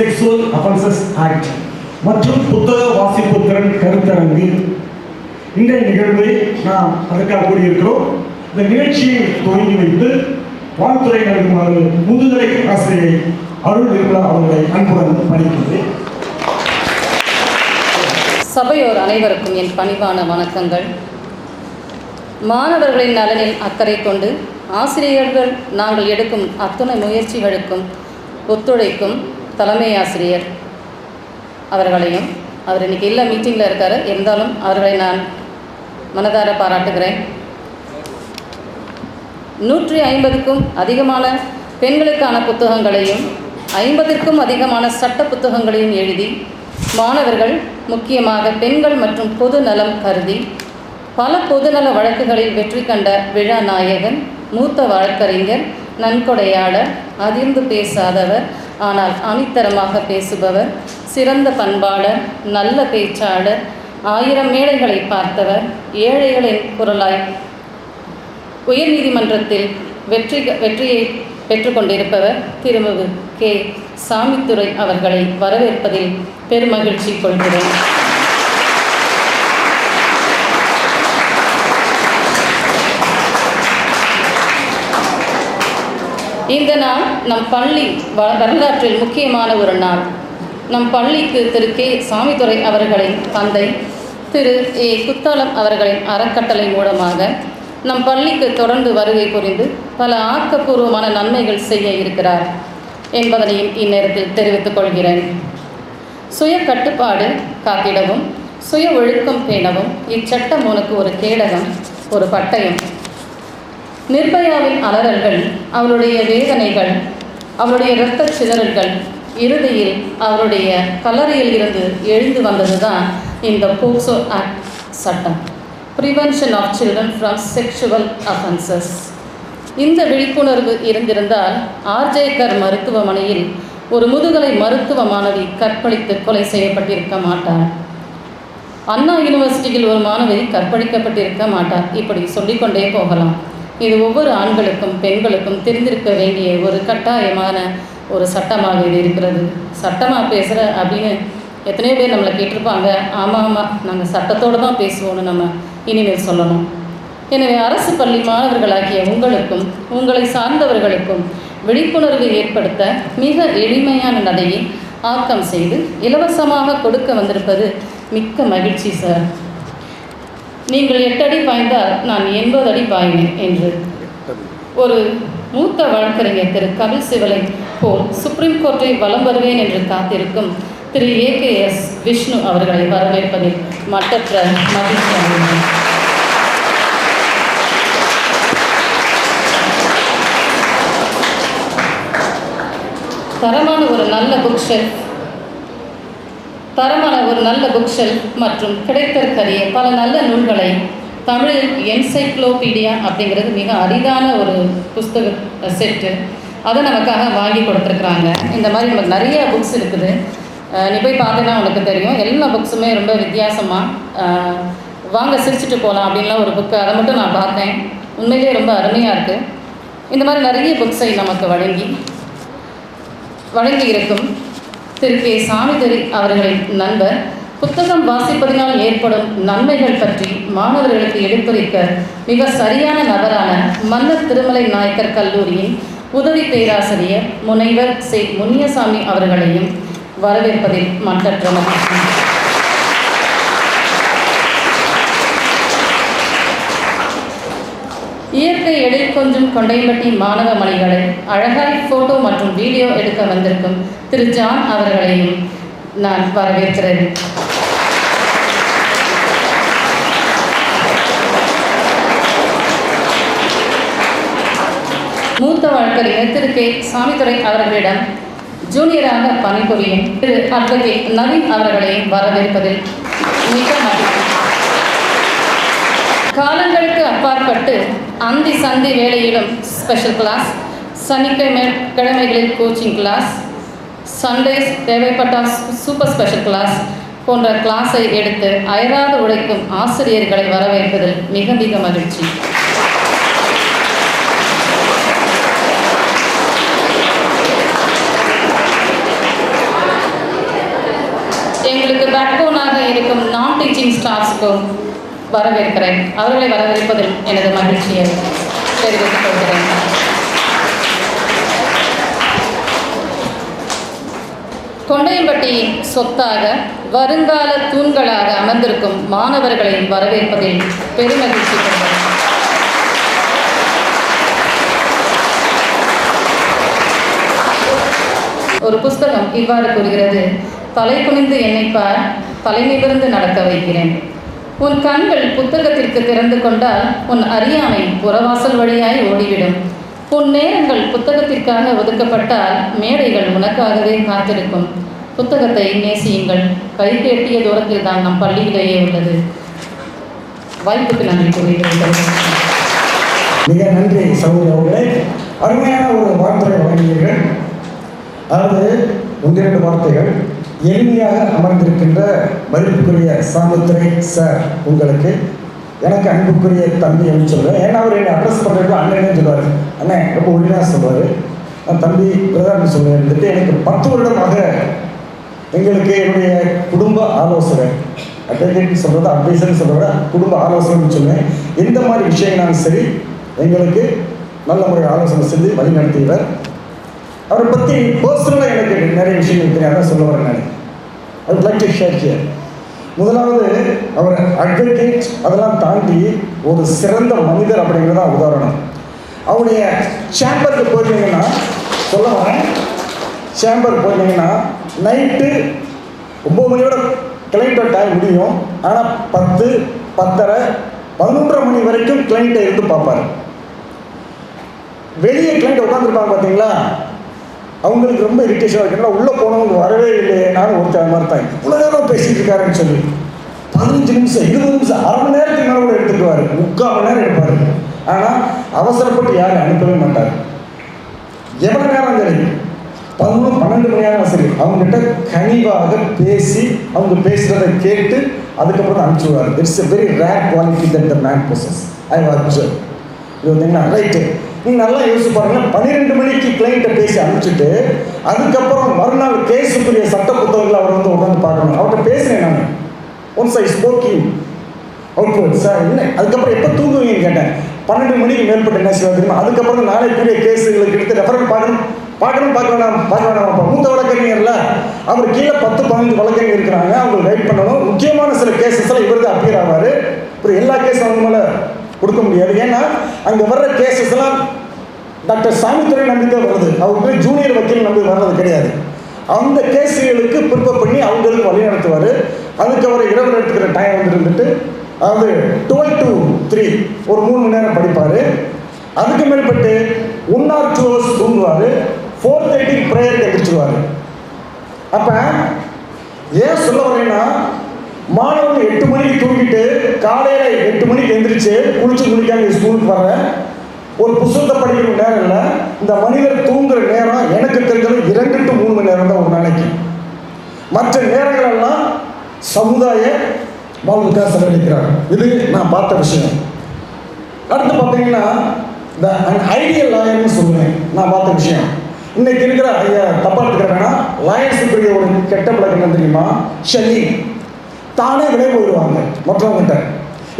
Sexual offences act மற்றும் புத்தக வாசிப்பு திறன் கருத்தரங்கு. இந்த நிகழ்வை நாம் அதற்காக கூடியிருக்கிறோம். இந்த நிகழ்ச்சியை துவங்கி வைத்து வாழ்த்துறை நல்குமாறு முதுகலை ஆசிரியை அருள் நிர்மலா அவர்களை அன்புடன் பணிக்கிறேன். சபையோர் அனைவருக்கும் என் பணிவான வணக்கங்கள். மாணவர்களின் நலனில் அக்கறை கொண்டு ஆசிரியர்கள் நாங்கள் எடுக்கும் அத்துணை முயற்சிகளுக்கும் ஒத்துழைக்கும் தலைமை ஆசிரியர் அவர்களையும், அவர் இன்றைக்கி இல்லை, மீட்டிங்கில் இருக்கார், இருந்தாலும் அவர்களை நான் மனதார பாராட்டுகிறேன். 150க்கும் அதிகமான பெண்களுக்கான புத்தகங்களையும் 50க்கும் அதிகமான சட்ட புத்தகங்களையும் எழுதி மாணவர்கள், முக்கியமாக பெண்கள் மற்றும் பொது நலம் கருதி பல பொதுநல வழக்குகளில் வெற்றி கண்ட விழா நாயகன், மூத்த வழக்கறிஞர், நன்கொடையாளர், அதிர்ந்து பேசாதவர் ஆனால் அணித்தரமாக பேசுபவர், சிறந்த பண்பாளர், நல்ல பேச்சாளர், 1000 மேடைகளை பார்த்தவர், ஏழைகளின் குரலாய் உயர்நீதிமன்றத்தில் வெற்றியை பெற்றுக்கொண்டிருப்பவர் திருமிகு கே. சாமித்துரை அவர்களை வரவேற்பதில் பெருமகிழ்ச்சி கொள்கிறேன். இந்த நாள் நம் பள்ளி வரலாற்றில் முக்கியமான ஒரு நாள். நம் பள்ளிக்கு திரு கே. சாமித்துரை அவர்களின் தந்தை திரு ஏ. குத்தாலம் அவர்களின் அறக்கட்டளை மூலமாக நம் பள்ளிக்கு தொடர்ந்து வருகை புரிந்து பல ஆக்கப்பூர்வமான நன்மைகள் செய்ய இருக்கிறார் என்பதனையும் இந்நேரத்தில் தெரிவித்துக் கொள்கிறேன். சுய கட்டுப்பாடு காத்திடவும் சுய ஒழுக்கம் பேணவும் இச்சட்டம் உனக்கு ஒரு கேடகம், ஒரு பட்டயம். நிர்பயாவின் அலறல்கள், அவருடைய வேதனைகள், அவருடைய இரத்த சிதறல்கள், இறுதியில் அவருடைய கல்லறையில் இருந்து எழுந்து வந்தது தான் இந்த போக்சோ ஆக்ட் சட்டம், prevention of children from sexual offences. இந்த விழிப்புணர்வு இருந்திருந்தால் ஆர்ஜேகர் மருத்துவமனையில் ஒரு முதுகலை மருத்துவ மாணவி கற்பழித்து கொலை செய்யப்பட்டிருக்க மாட்டார். அண்ணா யூனிவர்சிட்டியில் ஒரு மாணவி கற்பழிக்கப்பட்டிருக்க மாட்டார். இப்படி சொல்லிக்கொண்டே போகலாம். இது ஒவ்வொரு ஆண்களுக்கும் பெண்களுக்கும் தெரிந்திருக்க வேண்டிய ஒரு கட்டாயமான ஒரு சட்டமாக இது இருக்கிறது. சட்டமாக பேசுகிற அப்படின்னு எத்தனையோ பேர் நம்மளை கேட்டிருப்பாங்க. ஆமாம், நாங்கள் சட்டத்தோடு தான் பேசுவோன்னு நம்ம இனிமேல் சொல்லணும். எனவே அரசு பள்ளி மாணவர்களாகிய உங்களுக்கும் உங்களை சார்ந்தவர்களுக்கும் விழிப்புணர்வு ஏற்படுத்த மிக எளிமையான நடையை ஆக்கம் செய்து இலவசமாக கொடுக்க வந்திருப்பது மிக்க மகிழ்ச்சி சார். நீங்கள் 8 அடி பாய்ந்தால் நான் 80 அடி பாய்வேன் என்று ஒரு மூத்த வழக்கறிஞர் திரு கபில் சிவலை போல் சுப்ரீம் கோர்ட்டை வலம் வருவேன் என்று காத்திருக்கும் திரு AKS விஷ்ணு அவர்களை வரவேற்பதில் மற்றற்ற மகிழ்ச்சி அடைகிறேன். தரமான ஒரு நல்ல புக் ஷெல்ஃப் மற்றும் கிடைத்தற்கரிய பல நல்ல நூல்களை தமிழில் என்சைக்ளோபீடியா அப்படிங்கிறது மிக அரிதான ஒரு புஸ்தக செட்டு, அதை நமக்காக வாங்கி கொடுத்துருக்குறாங்க. இந்த மாதிரி நமக்கு நிறைய புக்ஸ் இருக்குது. நீ போய் பார்த்தீங்கன்னா உனக்கு தெரியும். எல்லா புக்ஸுமே ரொம்ப வித்தியாசமாக வாங்க சிரிச்சுட்டு போகலாம் அப்படின்லாம் ஒரு புக்கு, அதை மட்டும் நான் பார்த்தேன். உண்மையிலே ரொம்ப அருமையாக இருக்குது. இந்த மாதிரி நிறைய புக்ஸை நமக்கு வழங்கி இருக்கும் திரு கே. சாமித்துரை அவர்களின் நண்பர் புத்தகம் வாசிப்பதினால் ஏற்படும் நன்மைகள் பற்றி மாணவர்களுக்கு எடுத்துரைக்க மிக சரியான நபரான மன்னர் திருமலை நாயக்கர் கல்லூரியின் உதவி பேராசிரியர் முனைவர் சே. முனியசாமி அவர்களையும் வரவேற்பதில் மற்றற்ற மகிழ்ச்சி. இயற்கை எழில் கொஞ்சம் கொண்டையம்பட்டி மாணவ மணிகளை அழகாய் ஃபோட்டோ மற்றும் வீடியோ எடுக்க வந்திருக்கும் திரு ஜான் அவர்களையும் நான் வரவேற்கிறேன். மூத்த வழக்கறிஞர் திரு கே. சாமித்துரை அவர்களிடம் ஜூனியராக பணிபுரியும் திரு அட்வொகேட் நவீன் அவர்களையும் வரவேற்பதில் மிக மகிழ்ச்சி. காலங்களுக்கு அப்பாற்பட்டு அந்தி சந்தி வேளையிலும் ஸ்பெஷல் கிளாஸ், சனிக்கிழமைகளில் கோச்சிங் கிளாஸ், சண்டேஸ் தேவைப்பட்டால் சூப்பர் ஸ்பெஷல் கிளாஸ் போன்ற கிளாஸை எடுத்து அயராது உழைக்கும் ஆசிரியர்களை வரவேற்பதில் மிக மிக மகிழ்ச்சி. பேக்போனாக இருக்கும் நான் டீச்சிங் ஸ்டாஃப்ஸ்க்கும் வரவேற்கிறேன். அவர்களை வரவேற்பதில் எனது மகிழ்ச்சியை தெரிவித்துக் கொள்கிறேன். கொண்டையம்பட்டியின் சொத்தாக வருங்கால தூண்களாக அமர்ந்திருக்கும் மாணவர்களை வரவேற்பதில் பெருமகிழ்ச்சி கொள்கிறேன். ஒரு புஸ்தகம் இவ்வாறு கூறுகிறது: தலை குனிந்து என்னை பார், தலை நிமிர்ந்து நடக்க வைக்கிறேன். உன் கண்கள் புத்தகத்திற்கு திறந்து கொண்டால் உன் அறியாமை புறவாசல் வழியாய் ஓடிவிடும். உன் நேரங்கள் புத்தகத்திற்காக ஒதுக்கப்பட்டால் மேடைகள் உனக்காகவே காத்திருக்கும். புத்தகத்தை நேசியுங்கள். கைக்கு எட்டிய தூரத்தில் தான் நம் பள்ளியிலேயே உள்ளது. வாய்ப்புக்கு நன்றி கூறுகிறேன். மிக நன்றி சகோதரர் அவர்களே. அருமையான ஒரு வார்த்தை வழங்கினீர்கள். அதாவது 1-2 வார்த்தைகள். எளிமையாக அமர்ந்திருக்கின்ற மதிப்புக்குரிய சாமுத்துரை சார் உங்களுக்கு, எனக்கு அன்புக்குரிய தம்பி அப்படின்னு சொல்லுவேன். ஏன்னா அவர் என்னை அட்ரஸ் பண்ணுறதுக்கு அண்ணனே சொல்லுவார். அண்ணே ரொம்ப உரிமையாக சொல்லுவார். நான் தம்பி பிரதான்னு சொல்லுவேன். இருந்துட்டு எனக்கு 10 வருடமாக எங்களுக்கு என்னுடைய குடும்ப ஆலோசகர், அட்வொகேட்னு சொல்கிறத அட்வைசர்னு சொல்கிறத குடும்ப ஆலோசனைன்னு சொல்லுவேன். எந்த மாதிரி விஷயங்களாலும் சரி எங்களுக்கு நல்ல முறையில் ஆலோசனை செஞ்சு வழி நடத்தியவர். அவரை பற்றி பர்சனலாக எனக்கு நிறைய விஷயங்கள் தெரியும். அதான் சொல்ல வரேன். நான் I would like to share here. முதலாவது, அவர் அட்வொகேட், அதெல்லாம் தாண்டி ஒரு சிறந்த மனிதர் அப்படிங்கிறதா உதாரணம். அவருடைய சேம்பருக்கு போயிருந்தீங்கன்னா, சொல்ல வரேன், சேம்பருக்கு போயிருந்தீங்கன்னா நைட்டு 9 மணியோட கிளைண்ட்டோட டைம் முடியும். ஆனால் 10, 10:30, 11:30 மணி வரைக்கும் கிளைண்ட்டை இருந்து பார்ப்பார். வெளியே கிளைண்ட் உட்காந்துருப்பாங்க பார்த்தீங்களா, அவங்களுக்கு ரொம்ப இரிட்டேஷனாக இருக்குன்னா உள்ளே போனவங்க வரவே இல்லையே. நானும் ஒருத்தர் மாதிரி தான் இவ்வளோ நேரம் பேசிகிட்டு இருக்காருன்னு சொல்லி 15 நிமிஷம் 20 நிமிஷம் அரை மணி நேரத்துக்கு மேலே கூட எடுத்துக்குவார். 3/4 மணி நேரம் எடுப்பார். ஆனால் அவசரப்பட்டு யாரும் அனுப்பவே மாட்டார். எவ்வளோ நேரம் சரி, 11, 12 மணி நேரம் சரி, அவங்ககிட்ட கனிவாக பேசி அவங்க பேசுகிறத கேட்டு அதுக்கப்புறம் தான் அனுப்பிச்சுடுவார். It's a very rare quality that the man possess. I have observe. இது வந்தீங்கன்னா ரைட்டு, நீங்கள் நல்லா யோசிச்சு பாருங்கள். 12 மணிக்கு கிளைண்ட்டை பேசி அனுப்பிச்சிட்டு அதுக்கப்புறம் மறுநாள் கேஸுக்குரிய சட்ட புத்தகங்களை அவர் வந்து உட்காந்து பார்க்கணும். அவர்கிட்ட பேசுகிறேன் நான். ஒன்ஸ் ஐ ஸ்போக்கிங் அவுட் சார் இல்லை. அதுக்கப்புறம் எப்போ தூங்குவீங்கன்னு கேட்டேன். 12 மணிக்கு மேற்பட்ட என்ன செய்வாங்க தெரியுமா? அதுக்கப்புறம் நாளைக்குரிய கேஸுகளுக்கு எடுத்து ரெஃபரல் பார்க்கணும். மூத்த வழக்கறிஞர்ல அவர் கீழே 10-15 வழக்கறிஞர் இருக்கிறாங்க. அவங்களுக்கு கைட் பண்ணணும். முக்கியமான சில கேசஸ் எல்லாம் இவர் தான் அப்பியர் ஆவார். அப்புறம் எல்லா கேஸும் அவங்க மேலே கொடுக்க முடியாது. ஏன்னா அங்கே வர்ற கேசஸ் எல்லாம் டாக்டர் சாமித்துரை நம்பி தான் வருது. அவருக்கு ஜூனியர் வக்கீல் நம்பி வர்றது கிடையாது. அந்த கேஸுகளுக்கு ப்ரிப்பேர் பண்ணி அவங்களுக்கு வழி நடத்துவார். அதுக்கு அவர் இரவு எடுத்துக்கிற டைம் வந்துருந்துட்டு அதாவது 12 to 3 ஒரு 3 மணி நேரம் படிப்பார். அதுக்கு மேற்பட்டு 1 or 2 hours தூங்குவார். 4:30 ப்ரேயருக்கு எந்திரிச்சிருவார். அப்போ ஏன் சொல்ல வரேன்னா, மாணவர்கள் 8 மணிக்கு தூங்கிட்டு காலையில் 8 மணிக்கு எந்திரிச்சு குளிக்காம ஸ்கூலுக்கு வர ஒரு புத்தகத்தை படிக்கிற நேரம் இல்லை. இந்த மனிதர் தூங்குற நேரம் எனக்கு தெரிஞ்சது 2 to 3 மணி நேரம் தான் ஒரு நாளைக்கு. மற்ற நேரங்களெல்லாம் சமுதாய வாழ்வுக்காக செலவழிக்கிறார். இது நான் பார்த்த விஷயம். அடுத்து பார்த்தீங்கன்னா இந்த ஐடியல் லாயர்னு சொல்லுவேன். நான் பார்த்த விஷயம். இன்னைக்கு இருக்கிற ஐயா தப்பா இருக்கிறாங்கன்னா லாயர்ஸுக்குரிய ஒரு கெட்ட பழக்கம் என்ன தெரியுமா? ஷனி தானே விலை போயிடுவாங்க மற்றவங்கிட்ட.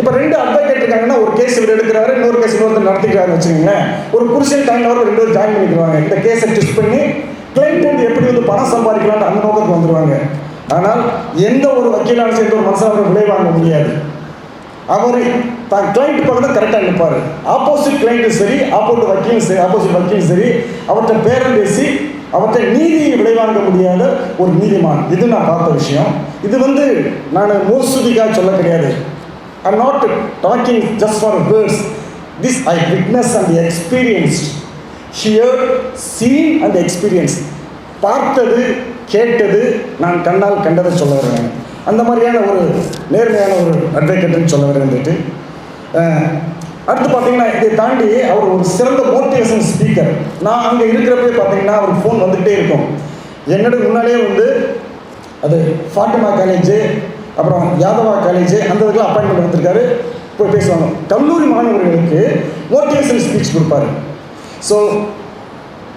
இப்போ 2 அட்வொகேட் இருக்காங்கன்னா ஒரு கேஸ் இவர் எடுக்கிறாரு, இன்னொரு கேஸ் இன்னொருத்தர் நடத்திக்கிறாரு வச்சுக்கோங்களேன். ஒரு புருஷன் டைம்ல 2 பேரும் ஜாயின் பண்ணிக்கிறாங்க. இந்த கேஸை டெஸ்ட் பண்ணி கிளைண்ட் வந்து எப்படி வந்து பணம் சம்பாதிக்கலாம்னு அந்த நோக்கத்துக்கு வந்துடுவாங்க. ஆனால் எந்த ஒரு வக்கீலான சேர்ந்து ஒரு மனுஷன் விலை வாங்க முடியாது. அவர் தான் கிளைண்ட் பக்கத்தில் கரெக்டாக நிற்பார். ஆப்போசிட் கிளைண்ட்டும் சரி, ஆப்போசிட் வக்கீலும் சரி அவர்கிட்ட பேரம் பேசி அவர்கிட்ட நீதியை விளைவாங்க முடியாத ஒரு நீதிமான். இது நான் பார்த்த விஷயம். இது வந்து நான் மோசுதிக்காக சொல்ல கிடையாது. I am not talking just for words. This I witness and experienced. Here, seen and experience. பார்த்தது, கேட்டது, நான் கண்ணால் கண்டதை சொல்ல வருவேன். அந்த மாதிரியான ஒரு நேர்மையான ஒரு அட்வொகேட்னு சொல்ல வந்துட்டு அடுத்து பார்த்தீங்கன்னா இதை தாண்டி அவர் ஒரு சிறந்த மோட்டிவேஷன் ஸ்பீக்கர். நான் அங்கே இருக்கிறப்பே பார்த்தீங்கன்னா அவர் ஃபோன் வந்துகிட்டே இருக்கும். என்னோட முன்னாலே வந்து அது ஃபாட்டிமா காலேஜு, அப்புறம் யாதவா காலேஜு, அந்த இதுக்கெல்லாம் அப்பாயின்மெண்ட் வந்திருக்காரு, போய் பேசுவாங்க. கல்லூரி மாணவர்களுக்கு மோட்டிவேஷன் ஸ்பீச் கொடுப்பாரு. So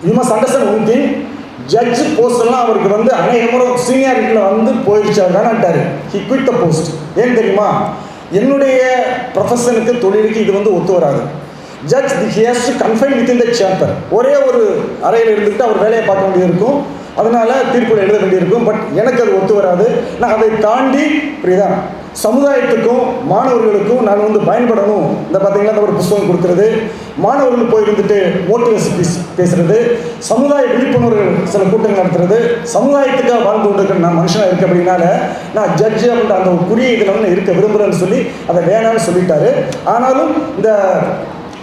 you must understand one thing, judge போஸ்டெல்லாம் அவருக்கு வந்து அநேகமுறை சீனியாரிட்டியில் வந்து போயிடுச்சு, அவர் வேணாட்டாரு. He quit the post. ஏன் தெரியுமா? என்னுடைய ப்ரொஃபஷனுக்கு தொழிலுக்கு இது வந்து ஒத்து வராது. Judge he has to confine within the chamber. ஒரே ஒரு அறையில் இருந்துட்டு அவர் வேலையை பார்க்க வேண்டியிருக்கும், அதனால தீர்ப்புகள் எழுத வேண்டியிருக்கும். பட் எனக்கு அது ஒத்து வராது. நான் அதை தாண்டி புரியுதா, சமுதாயத்துக்கும் மாணவர்களுக்கும் நான் வந்து பயன்படணும். இந்த பார்த்தீங்கன்னா ஒரு புத்தகம் கொடுக்கறது, மாணவர்கள் போய் இருந்துட்டு மோட்டிவேஷன் ஸ்பீச் பேசுறது, சமுதாய விழிப்புணர்வு சில கூட்டங்கள் நடத்துறது, சமுதாயத்துக்காக வாழ்ந்து கொண்டிருக்கிற நான் மனுஷனாக இருக்க அப்படின்னால நான் ஜட்ஜு அப்படின்ற அந்த ஒரு குறிய இதில் வந்து இருக்க விரும்புகிறேன்னு சொல்லி அதை வேணான்னு சொல்லிட்டாரு. ஆனாலும் இந்த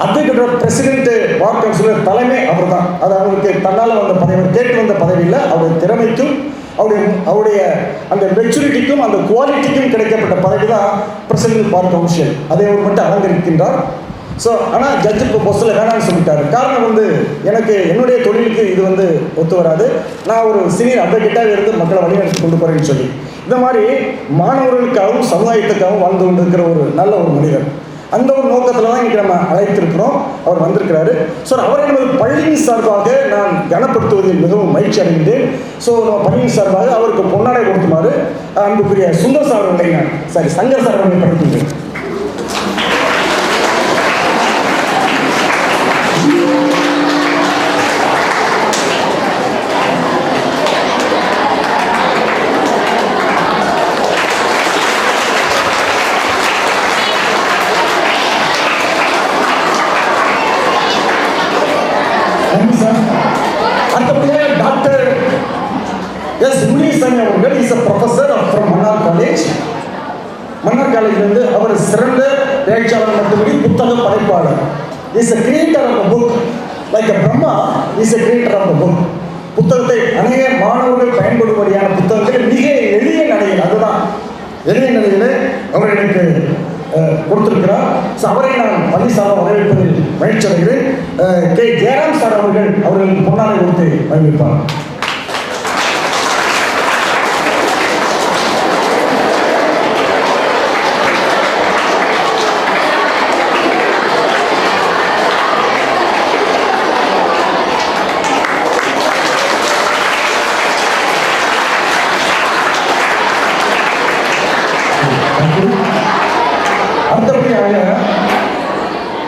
அட்வொகேட் பிரசிடென்ட் பார் கவுன்சிலர் தலைமை அவர் தான். அது அவருக்கு தன்னால் வந்த பதவி, கேட்டு வந்த பதவி இல்லை, அவருடைய திறமைக்கும் அவருடைய அந்த மெச்சூரிட்டிக்கும் அந்த குவாலிட்டிக்கும் கிடைக்கப்பட்ட பதவி தான் பிரசிடென்ட் பார் கவுன்சில். அதை அவர் மட்டும் அலங்கரிக்கின்றார். ஸோ ஆனால் ஜட்ஜு ப்ரொபோசல் வேணாம்னு சொல்லிட்டாரு. காரணம் வந்து எனக்கு என்னுடைய தொழிலுக்கு இது வந்து ஒத்து வராது, நான் ஒரு சீனியர் அட்வொகேட்டாக இருந்து மக்களை வழிநடத்தி கொண்டு போகிறேன்னு சொல்லி இந்த மாதிரி மாணவர்களுக்காகவும் சமுதாயத்துக்காகவும் வாழ்ந்து கொண்டிருக்கிற ஒரு நல்ல ஒரு மனிதர். அந்த ஒரு நோக்கத்தில் தான் இன்றைக்கி நம்ம அழைத்திருக்கிறோம். அவர் வந்திருக்கிறாரு. ஸோ அவரை நமது பள்ளியின் சார்பாக நான் கனப்படுத்துவதில் மிகவும் மகிழ்ச்சி அடைகின்றேன். ஸோ நம்ம பள்ளியின் சார்பாக அவருக்கு பொன்னாடை கொடுக்குமாறு அன்புக்குரிய சுந்தர் சார் அவர்களை சங்கர் சார் அவர்களை படிக்கின்றேன். அடுத்தபடியாக டாக்டர் எஸ் முனிசாமி அவர்கள் is a professor from Mannar college. Mannar காலேஜிலிருந்து அவர் சிறந்த பேச்சாளர் மட்டுமின்றி புத்தக படைப்பாளர். Is a creator of the book like a Brahma is a creator of the book. புத்தகத்தை அநேக மாணவர்கள் பயன்படும்படியான புத்தகங்கள் மிக எளிய நிலையில், அதுதான் எளிய நிலையில் அவர் எனக்கு கொடுத்திருக்கிறார். ஸோ அவரை நான் பள்ளிசாலை வரவேற்பதில் மகிழ்ச்சி அடைகிறேன். கே ஜெயராம் சார் அவர்களுக்கு பொன்னாடை கொடுத்து வரவேற்பார். அடுத்தபடியாக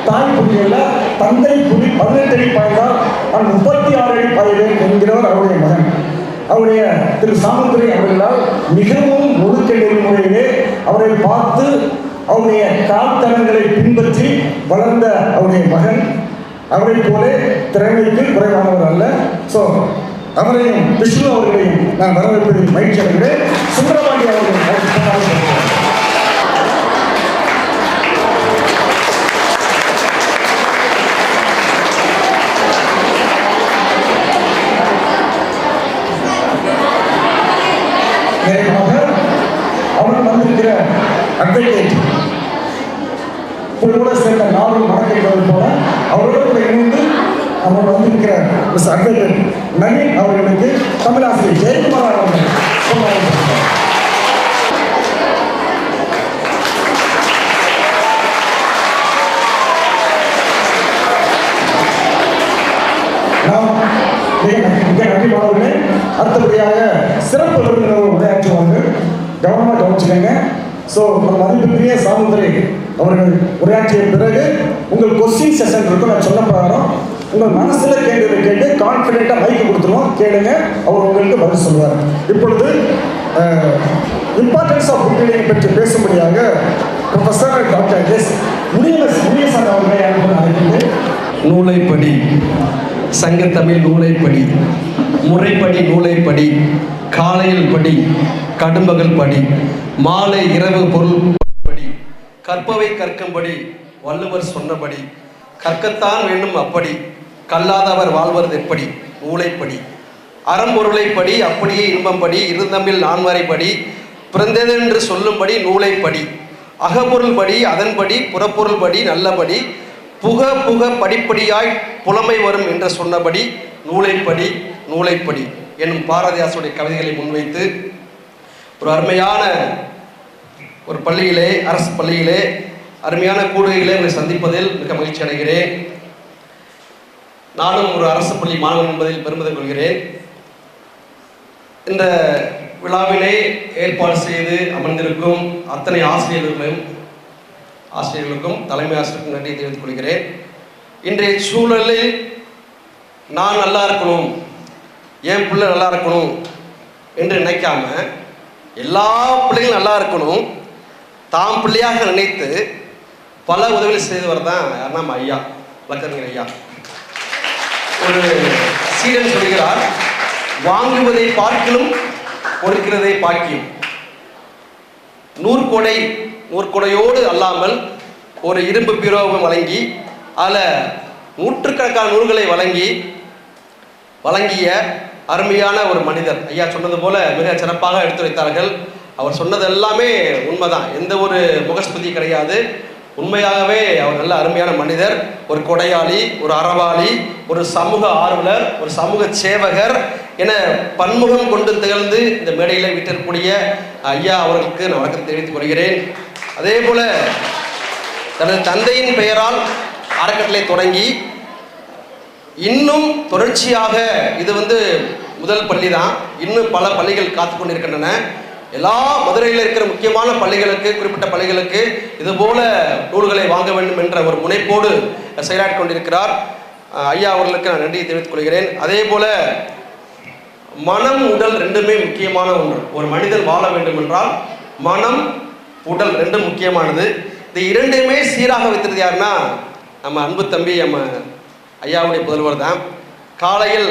தாய் புலியில் தந்தை புலி 18 அடி பாய்ந்தால் நான் 36 அடி பாய்வேன் என்கிறவர் அவருடைய மகன். அவருடைய திரு சாமுத்திரி அவர்களால் மிகவும் ஒழுக்க நெறிமுறையிலே அவரை பார்த்து அவருடைய கால்தடங்களை பின்பற்றி வளர்ந்த அவருடைய மகன். அவரை போல திறமைக்கு குறைவானவர் அல்ல. ஸோ அவரையும் விஷ்ணு அவர்களையும் நான் வரவேற்பதில் மகிழ்ச்சி அடைகிறேன். சுந்தரபாண்டி அவர்கள் அவர் வந்திருக்கிற அட்வொகேட் கூட சேர்ந்த 4 மடக்கைகள் போல அவரோட கூட இணைந்து அவர் வந்திருக்கிற மிஸ் அட்வொகேட் நவீன் அவர்களுக்கு தமிழாசிரியர் ஜெயக்குமார் அவர்கள் மிக நன்றி மாணவர்களே. அடுத்தபடியாக சிறப்பு விருந்தினர் உரையாற்றுவார்கள், கவனமாக கவனிச்சுக்கங்க. ஸோ நம்ம மதிப்புக்குரிய சாமுத்திரி அவர்கள் உரையாற்றிய பிறகு உங்கள் கொஸ்டின் செஷன் இருக்கும். நான் சொல்ல போகிறோம், உங்கள் மனசில் கேள்வி கேட்டு கான்ஃபிடென்ட்டாக மைக்கு கொடுத்துருவோம், கேளுங்க, அவர் உங்களுக்கு பதில் சொல்லுவார். இப்பொழுது இம்பார்ட்டன்ஸ் ஆஃப் புக் ரீடிங் பற்றி பேசும்படியாக ப்ரொஃபஸர் டாக்டர் எஸ் முனியசாமி அவர்களை அழைக்கின்றேன். நூலைப்படி, சங்கத்தமிழ் நூலைப்படி, முறைப்படி நூலைப்படி, காலையில் படி, கடும்பகல் படி, மாலை இரவு பொருள் படி, கற்பவை கற்கும்படி வள்ளுவர் சொன்னபடி, கற்கத்தான் வேண்டும் அப்படி, கல்லாதவர் வாழ்வது எப்படி, நூலைப்படி, அறம்பொருளைப்படி, அப்படியே இன்பம்படி, இருந்தமிழ் நான்மறைப்படி, பிறந்ததென்று சொல்லும்படி நூலைப்படி, அகப்பொருள் படி, அதன்படி, புறப்பொருள் படி, நல்லபடி, புக புக படிப்படியாய் புலமை வரும் என்று சொன்னபடி நூலைப்படி நூலைப்படி என்னும் பாரதிதாசனுடைய கவிதைகளை முன்வைத்து ஒரு அருமையான ஒரு பள்ளியிலே, அரசு பள்ளியிலே அருமையான கூடுகைகளை உங்களை சந்திப்பதில் மிக மகிழ்ச்சி அடைகிறேன். நானும் ஒரு அரசு பள்ளி மாணவன் என்பதில் பெருமிதம் கொள்கிறேன். இந்த விழாவினை ஏற்பாடு செய்து அமர்ந்திருக்கும் அத்தனை ஆசிரியர்களுக்கும் தலைமை ஆசிரியருக்கும் நன்றி தெரிவித்துக் கொள்கிறேன். இன்றைய சூழலில் நான் நல்லா இருக்கணும், என் பிள்ளை நல்லா இருக்கணும் என்று நினைக்காம எல்லா பிள்ளைகளும் நல்லா இருக்கணும் தாம் பிள்ளையாக நினைத்து பல உதவிகள் செய்தவர் தான் நம்ம ஐயா, வழக்கறிஞர் ஐயா. ஒரு சீடன் சொல்கிறார், வாங்குவதை பார்க்கிலும் கொடுக்கிறதை பாக்கியம். நூற்கொடையோடு அல்லாமல் ஒரு இரும்பு பீரோவை வழங்கி அதில் நூற்றுக்கணக்கான நூல்களை வழங்கிய அருமையான ஒரு மனிதர். ஐயா சொன்னது போல மிக சிறப்பாக எடுத்துரைத்தார்கள். அவர் சொன்னது எல்லாமே உண்மைதான், எந்த ஒரு முகஸ்துதி கிடையாது. உண்மையாகவே அவர் நல்ல அருமையான மனிதர், ஒரு கொடையாளி, ஒரு அறவாளி, ஒரு சமூக ஆர்வலர், ஒரு சமூக சேவகர் என பன்முகம் கொண்டு திகழ்ந்து இந்த மேடையில் வீட்டிற்கக்கூடிய ஐயா அவர்களுக்கு நான் வணக்கம் தெரிவித்துக் கொள்கிறேன். அதே போல தனது தந்தையின் பெயரால் அறக்கட்டளை தொடங்கி இன்னும் தொடர்ச்சியாக, இது முதல் பள்ளி தான், இன்னும் பல பள்ளிகள் காத்து கொண்டிருக்கின்றன. எல்லா மதுரையில் இருக்கிற முக்கியமான பள்ளிகளுக்கு, குறிப்பிட்ட பள்ளிகளுக்கு இதுபோல நூல்களை வாங்க வேண்டும் என்ற ஒரு முனைப்போடு செயலாற்றி கொண்டிருக்கிறார். ஐயா அவர்களுக்கு நான் நன்றியை தெரிவித்துக் கொள்கிறேன். அதே போல மனம் உடல் ரெண்டுமே முக்கியமான ஒன்று. ஒரு மனிதன் வாழ வேண்டும் என்றால் மனம் உடல் ரெண்டும் முக்கியமானது. இந்த இரண்டுமே சீராக வைத்திருது யாருன்னா நம்ம அன்பு தம்பி நம்ம ஐயாவுடைய புதல்வர் தான். காலையில்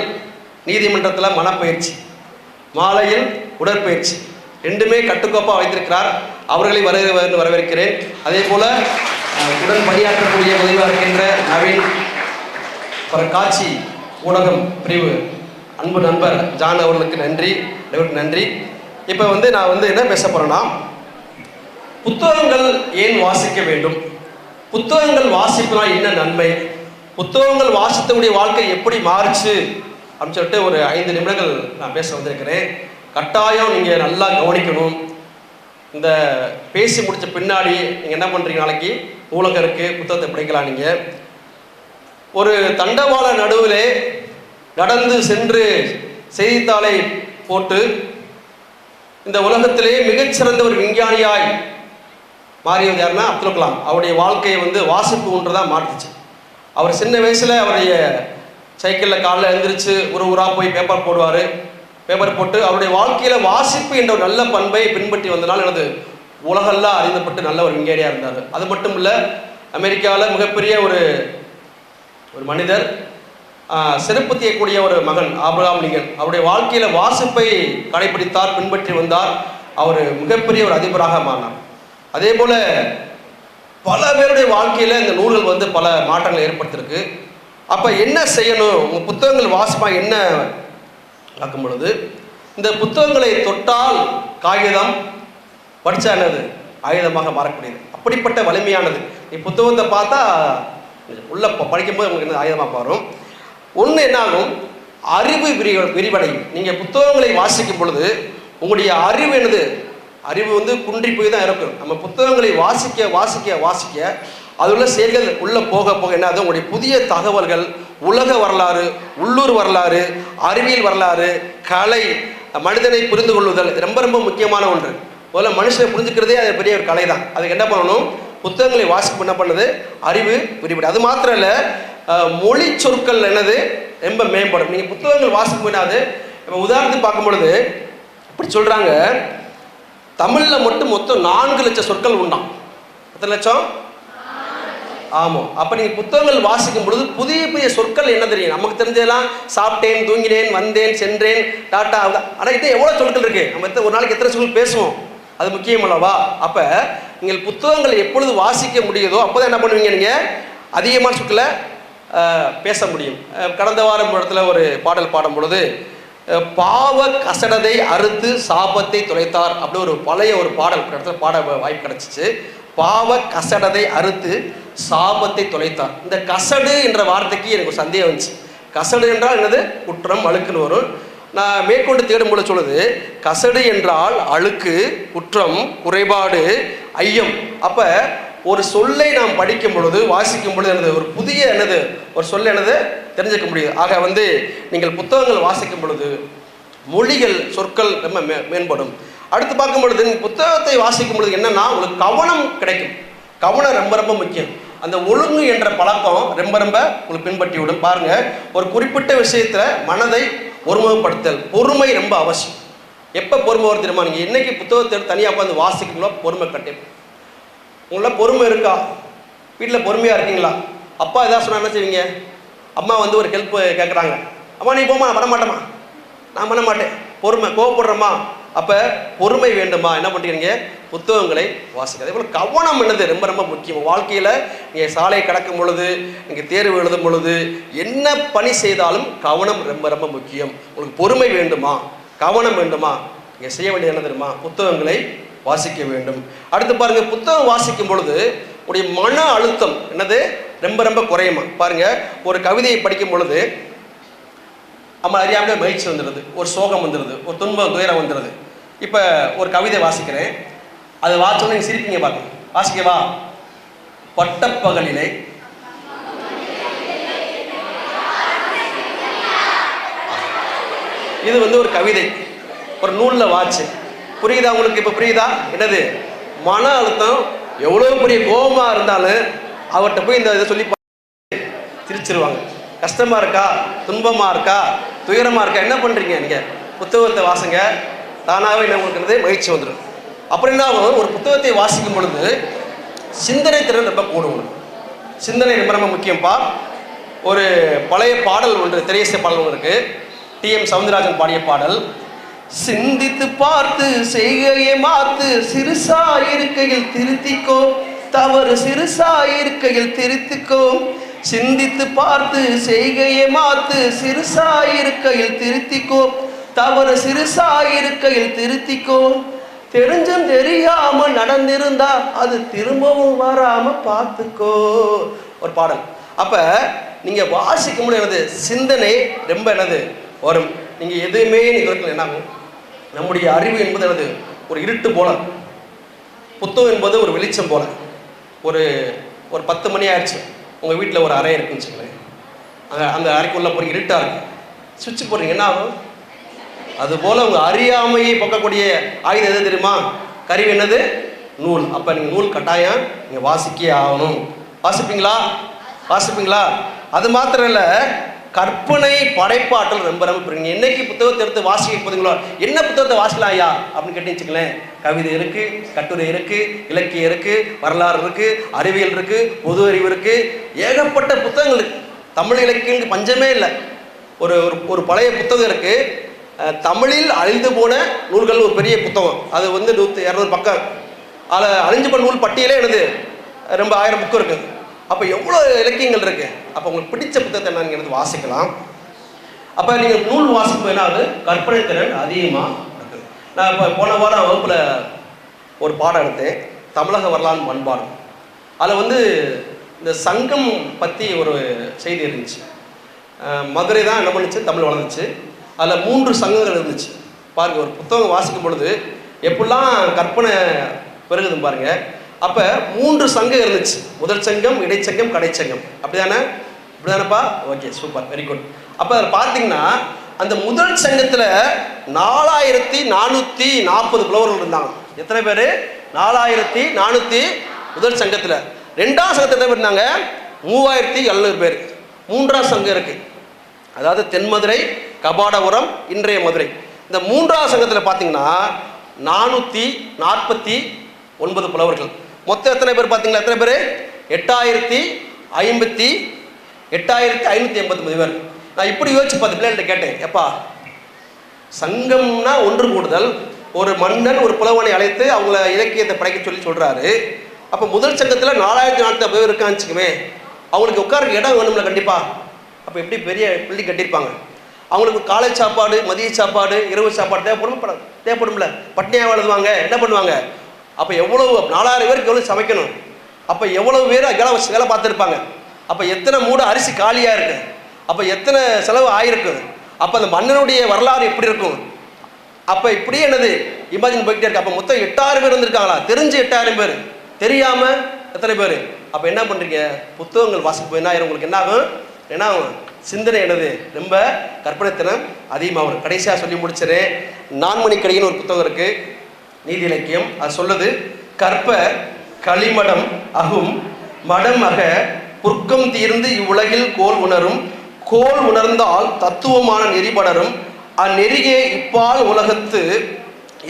நீதிமன்றத்தில் மனப்பயிற்சி, மாலையில் உடற்பயிற்சி ரெண்டுமே கட்டுக்கோப்பாக வைத்திருக்கிறார். அவர்களை வரவேற்கிறேன். அதே போல உடன் பணியாற்றக்கூடிய உதவியாக இருக்கின்ற நவீன் காட்சி ஊடகம் பிரிவு அன்பு நண்பர் ஜான் அவர்களுக்கு நன்றி. இப்போ நான் என்ன பேச போறேன்னா, புத்தகங்கள் ஏன் வாசிக்க வேண்டும், புத்தகங்கள் வாசிப்பதால் என்ன நன்மை, புத்தகங்கள் வாசித்தவுடைய வாழ்க்கை எப்படி மாறுச்சு அப்படின்னு சொல்லிட்டு ஒரு 5 நிமிடங்கள் நான் பேச வந்திருக்கிறேன். கட்டாயம் நீங்கள் நல்லா கவனிக்கணும். இந்த பேசி முடித்த பின்னாடி நீங்கள் என்ன பண்ணுறீங்க, நாளைக்கு நூலகம் இருக்குது, புத்தகத்தை படிக்கலாம். நீங்கள் ஒரு தண்டவாள நடுவிலே நடந்து சென்று செய்தித்தாளை போட்டு இந்த உலகத்திலே மிகச்சிறந்த ஒரு விஞ்ஞானியாய் மாறியது யாருன்னா அப்துல் கலாம். அவருடைய வாழ்க்கையை வாசிப்பு ஒன்று தான் மாற்றுச்சு. அவர் சின்ன வயசில் அவருடைய சைக்கிளில் காலையில் எழுந்திரிச்சு ஊராக போய் பேப்பர் போட்டு அவருடைய வாழ்க்கையில் வாசிப்பு என்ற ஒரு நல்ல பண்பை பின்பற்றி வந்தனால் எனது உலகெல்லாம் அறிந்தப்பட்டு நல்ல ஒரு விஞ்ஞானியாக இருந்தார். அது மட்டும் இல்லை, அமெரிக்காவில் மிகப்பெரிய ஒரு மனிதர், சிறப்பு செய்யக்கூடிய ஒரு மகன் ஆபிரகாம் லிங்கன், அவருடைய வாழ்க்கையில் வாசிப்பை கடைபிடித்தார், பின்பற்றி வந்தார். அவர் மிகப்பெரிய ஒரு அதிபராக மாறினார். அதே போல் பல பேருடைய வாழ்க்கையில் இந்த நூல்கள் பல மாற்றங்களை ஏற்படுத்தியிருக்கு. அப்போ என்ன செய்யணும், உங்கள் புத்தகங்கள் வாசிப்பாக என்ன ஆக்கும் பொழுது, இந்த புத்தகங்களை தொட்டால் காகிதம், படித்தா என்னது ஆயுதமாக மாறக்கூடியது. அப்படிப்பட்ட வலிமையானது. நீ புத்தகத்தை பார்த்தா உள்ள படிக்கும்போது உங்களுக்கு என்ன ஆயுதமாக மாறும். ஒன்று என்னாகும், அறிவு விரிவடையும். நீங்கள் புத்தகங்களை வாசிக்கும் பொழுது உங்களுடைய அறிவு அறிவு குன்றி போய் தான் இருக்கும். நம்ம புத்தகங்களை வாசிக்க வாசிக்க வாசிக்க அதுள்ள செயல்கள் உள்ளே போக போக என்ன, உங்களுடைய புதிய தகவல்கள், உலக வரலாறு, உள்ளூர் வரலாறு, அறிவியல் வரலாறு, கலை, மனிதனை புரிந்து கொள்ளுதல், இது ரொம்ப ரொம்ப முக்கியமான ஒன்று. முதல்ல மனுஷனை புரிஞ்சுக்கிறதே அது பெரிய ஒரு கலை தான். அதுக்கு என்ன பண்ணணும், புத்தகங்களை வாசிப்பு என்ன பண்ணுது, அறிவு விரிவடை. அது மாத்திரம் இல்லை, மொழி சொற்கள் ரொம்ப மேம்படும். நீங்கள் புத்தகங்கள் வாசிப்பு என்னது, இப்போ உதாரணத்துக்கு பார்க்கும் பொழுது இப்படி சொல்கிறாங்க, தமிழில் மட்டும் மொத்தம் 4 லட்சம் சொற்கள் உண்டாம். எத்தனை லட்சம்? ஆமாம். அப்போ நீங்கள் புத்தகங்கள் வாசிக்கும் பொழுது புதிய புதிய சொற்கள் என்ன தெரியும். நமக்கு தெரிஞ்சதெல்லாம் சாப்பிட்டேன், தூங்கினேன், வந்தேன், சென்றேன், டாட்டா. ஆனால் இது எவ்வளோ சொற்கள் இருக்குது. நம்ம ஒரு நாளைக்கு எத்தனை சொற்கள் பேசுவோம், அது முக்கியம் அல்லவா. அப்போ நீங்கள் புத்தகங்களை எப்பொழுது வாசிக்க முடியுதோ அப்போ தான் என்ன பண்ணுவீங்க, நீங்கள் அதிகமான சொற்களை பேச முடியும். கடந்த வாரம் இடத்துல ஒரு பாடல் பாடும் பொழுது, பாவ கசடதை அறுத்து சாபத்தை தொலைத்தார் அப்படி ஒரு பழைய ஒரு பாடல் இடத்துல பாட வாய்ப்பு கிடச்சிச்சு. பாவ கசடதை அறுத்து சாபத்தை தொலைத்தார். இந்த கசடு என்ற வார்த்தைக்கு எனக்கு ஒரு சந்தேகம் வந்துச்சு. கசடு என்றால் என்னது, குற்றம், அழுக்குன்னு வரும். நான் மேற்கொண்டு தேடும் பொழுது சொல்லுது, கசடு என்றால் அழுக்கு, குற்றம், குறைபாடு, ஐயம். அப்போ ஒரு சொல்லை நாம் படிக்கும் பொழுது, வாசிக்கும் பொழுது ஒரு புதிய ஒரு சொல்ல தெரிஞ்சுக்க முடியுது. ஆக நீங்கள் புத்தகங்கள் வாசிக்கும் பொழுது மொழிகள் சொற்கள் ரொம்ப மேம்படும். அடுத்து பார்க்கும் பொழுது நீங்கள் புத்தகத்தை வாசிக்கும் பொழுது என்னன்னா உங்களுக்கு கவனம் கிடைக்கும். கவனம் ரொம்ப ரொம்ப முக்கியம். அந்த ஒழுங்கு என்ற பழக்கம் ரொம்ப ரொம்ப உங்களுக்கு பின்பற்றி விடும். பாருங்க, ஒரு குறிப்பிட்ட விஷயத்துல மனதை ஒருமுகப்படுத்தல், பொறுமை ரொம்ப அவசியம். எப்போ பொறுமை வரும் தெரியுமா? நீங்கள் என்னைக்கு புத்தகத்தை தனியாக உட்காந்து வாசிக்கிறீங்களோ பொறுமை கண்டிப்பாக. உங்களால் பொறுமை இருக்கா? வீட்டில் பொறுமையாக இருக்கீங்களா? அப்பா எதாவது சொன்னால் என்ன செய்வீங்க? அம்மா வந்து ஒரு ஹெல்ப் கேட்குறாங்க, அம்மா நீ போமா, நான் பண்ண மாட்டேம்மா, நான் பண்ண மாட்டேன். பொறுமை, கோவப்படுறோமா? அப்போ பொறுமை வேண்டுமா? என்ன பண்ணுறீங்க? புத்தகங்களை வாசிக்க. அதே போல் கவனம் என்னது ரொம்ப ரொம்ப முக்கியம். வாழ்க்கையில் நீங்கள் சாலை கடக்கும் பொழுது, நீங்கள் தேர்வு எழுதும் பொழுது, என்ன பணி செய்தாலும் கவனம் ரொம்ப ரொம்ப முக்கியம். உங்களுக்கு பொறுமை வேண்டுமா, கவனம் வேண்டுமா, நீங்கள் செய்ய வேண்டியது என்ன தெரியுமா? புத்தகங்களை வாசிக்க வேண்டும். அடுத்து பாருங்கள், புத்தகம் வாசிக்கும் பொழுது உடைய மன அழுத்தம் என்னது ரொம்ப ரொம்ப குறையுமா? பாருங்கள், ஒரு கவிதையை படிக்கும் பொழுது நம்ம அறியாமல் மகிழ்ச்சி வந்துடுது, ஒரு சோகம் வந்துடுது, ஒரு துன்பம் துயரம் வந்துடுது. இப்போ ஒரு கவிதை வாசிக்கிறேன், அதை வாசிச்சோன்னு நீங்கள் சிரிப்பீங்க. பாருங்க, வாசிக்கவா? பட்டப்பகலிலே இது வந்து ஒரு கவிதை, ஒரு நூலில் வாட்சி. புரியுதா உங்களுக்கு? இப்போ புரியுதா? என்னது மன அழுத்தம்? எவ்வளோ பெரிய கோபமாக இருந்தாலும் அவர்கிட்ட போய் இந்த இதை சொல்லி சிரிச்சிருவாங்க. கஷ்டமாக இருக்கா, துன்பமாக இருக்கா, துயரமாக இருக்கா, என்ன பண்ணுறீங்க? நீங்கள் புத்தகத்தை வாசிங்க, தானாகவே என்ன உங்களுக்கு மகிழ்ச்சி வந்துடும். அப்புறம் என்ன ஆகும்? ஒரு புத்தகத்தை வாசிக்கும் பொழுது சிந்தனை திறன் ரொம்ப கூடும். சிந்தனை ரொம்ப ரொம்ப முக்கியம்ப்பா. ஒரு பழைய பாடல் ஒன்று, திரையிசை பாடல் ஒன்று இருக்குது, டி.எம். சௌந்தரராஜன் பாடிய பாடல். சிந்தித்து பார்த்து செய்கையை மாத்து, சிறுசா இருக்கையில் திருத்திக்கோ, தவறு சிறுசா இருக்கையில் திருத்திக்கோ. சிந்தித்து பார்த்து செய்கையை மாத்து, சிறுசா இருக்கையில் திருத்திக்கோ, தவறு சிறுசா இருக்கையில் திருத்திக்கோ. தெரிஞ்சும் தெரியாம நடந்திருந்தா அது திரும்பவும் வராம பார்த்துக்கோ. ஒரு பாடல். அப்ப நீங்க வாசிக்க முடியாது, சிந்தனை ரொம்ப என்னது வரும். நீங்க எதுவுமே நீங்க என்ன ஆகும்? நம்முடைய அறிவு என்பது என்னது ஒரு இருட்டு போல, புத்தகம் என்பது ஒரு வெளிச்சம் போல. ஒரு 10 மணி ஆயிடுச்சு, உங்கள் வீட்டில் ஒரு அறை இருக்குன்னு வச்சுக்கலேன், அந்த அறைக்குள்ளே போகிறீங்க, இருட்டாக இருக்கு, சுவிட்ச் போடுறீங்க, என்ன ஆகும்? அதுபோல் உங்கள் அறியாமையை போக்கக்கூடிய ஆயுதம் எது தெரியுமா? கருவி என்னது? நூல். அப்போ நீங்கள் நூல் கட்டாயம் நீங்கள் வாசிக்கே ஆகணும். வாசிப்பீங்களா? வாசிப்பீங்களா? அது மாத்திரம் இல்லை, கற்பனை படைப்பாற்றல் ரொம்ப ரொம்ப பெரிய. என்னைக்கு புத்தகத்தை எடுத்து வாசிக்க போதுங்களோ, என்ன புத்தகத்தை வாசிக்கலாம் ஐயா அப்படின்னு கேட்டு வச்சுக்கலேன், கவிதை இருக்கு, கட்டுரை இருக்கு, இலக்கியம் இருக்கு, வரலாறு இருக்கு, அறிவியல் இருக்கு, பொது அறிவு இருக்கு, ஏகப்பட்ட புத்தகங்கள் இருக்கு. தமிழ் இலக்கியங்களுக்கு பஞ்சமே இல்லை. ஒரு பழைய புத்தகம் இருக்கு, தமிழில் அழிந்து போன நூல்கள் ஒரு பெரிய புத்தகம், அது வந்து 100-200 பக்கம். அதில் அழிஞ்சு போன நூல் பட்டியலே என்னது ரொம்ப 1000 புக்கு இருக்கு. அப்போ எவ்வளோ இலக்கியங்கள் இருக்கு. அப்போ உங்களுக்கு பிடிச்ச புத்தகத்தை நீங்கள் எடுத்து வாசிக்கலாம். அப்போ நீங்கள் நூல் வாசிப்பு என்ன ஆகுது? கற்பனை திறன் அதிகமாக இருக்குது. நான் இப்போ போன வாரம் வகுப்பில் ஒரு பாடம் எடுத்தேன், தமிழக வரலாறு பண்பாடு. அதில் வந்து இந்த சங்கம் பற்றி ஒரு செய்தி இருந்துச்சு. மதுரை தான் என்ன பண்ணுச்சு, தமிழ் வளர்ந்துச்சு. அதில் 3 சங்கங்கள் இருந்துச்சு. பாருங்கள், ஒரு புத்தகம் வாசிக்கும் பொழுது எப்படிலாம் கற்பனை பெருகுதுன்னு பாருங்கள். அப்போ 3 சங்கம் இருந்துச்சு, முதல் சங்கம், இடைச்சங்கம், கடைச்சங்கம். அப்படிதானே? அப்படிதானப்பா? Okay, super, very good. அப்போ அதில் பார்த்தீங்கன்னா அந்த முதல் சங்கத்தில் 4440 புலவர்கள் இருந்தாங்க. எத்தனை பேர்? 4400 முதல் சங்கத்தில். 2ஆம் சங்கத்தில் எத்தனை பேர் இருந்தாங்க? 3700 பேர். 3ஆம் சங்கம் இருக்குது, அதாவது தென்மதுரை, கபாடபுரம், இன்றைய மதுரை. இந்த 3ஆம் சங்கத்தில் பார்த்தீங்கன்னா 449 புலவர்கள். மொத்தம் எத்தனை பேர் பார்த்தீங்களா? எத்தனை பேர்? 8589 பேர். நான் இப்படி யோசிச்சு 10 பிள்ளைகிட்ட கேட்டேன், எப்பா சங்கம்னா ஒன்று கூடுதல், ஒரு மன்னன் ஒரு புலவனை அழைத்து அவங்கள இலக்கியத்தை படைக்க சொல்கிறாரு. அப்போ முதல் சங்கத்தில் 4400 பேர் இருக்கான்னு வச்சுக்குமே, அவங்களுக்கு உட்கார இடம் வேணும்ல கண்டிப்பாக. அப்போ எப்படி பெரிய பில்டிங் கட்டியிருப்பாங்க. அவங்களுக்கு காலை சாப்பாடு, மதிய சாப்பாடு, இரவு சாப்பாடு தேவைப்படும்ல. பட்னியாக எழுதுவாங்க, என்ன பண்ணுவாங்க? அப்போ எவ்வளவு 4000 பேருக்கு எவ்வளோ சமைக்கணும்? அப்போ எவ்வளவு பேர் வேலை பார்த்துருப்பாங்க? அப்போ எத்தனை மூட அரிசி காலியாக இருக்கு? அப்போ எத்தனை செலவு ஆகிருக்கு? அப்போ அந்த மன்னனுடைய வரலாறு எப்படி இருக்கும்? அப்போ இப்படியே என்னது இமேஜின் போய்கிட்டே இருக்கு. அப்போ மொத்தம் 8000 பேர் இருந்திருக்காங்களா? தெரிஞ்சு 8000 பேர், தெரியாமல் எத்தனை பேர்? அப்போ என்ன பண்ணுறீங்க? புத்தகங்கள் வாசிப்பு என்ன ஆயிரும்? உங்களுக்கு என்ன ஆகும்? என்ன ஆகும்? சிந்தனை என்னது ரொம்ப கற்பனைத்தனம் அதிகமாக வரும். கடைசியாக சொல்லி முடிச்சிடறேன். நான்மணிக்கடின்னு ஒரு புத்தகம் இருக்கு, நீதி இலக்கியம். அது சொல்லுது, கற்ப களிமடம் அகும் மடம் அக புர்க்கம் தீர்ந்து இவ்வுலகில் கோல் உணரும், கோல் உணர்ந்தால் தத்துவமான நெறிபடரும், அந்நெறியே இப்பால் உலகத்து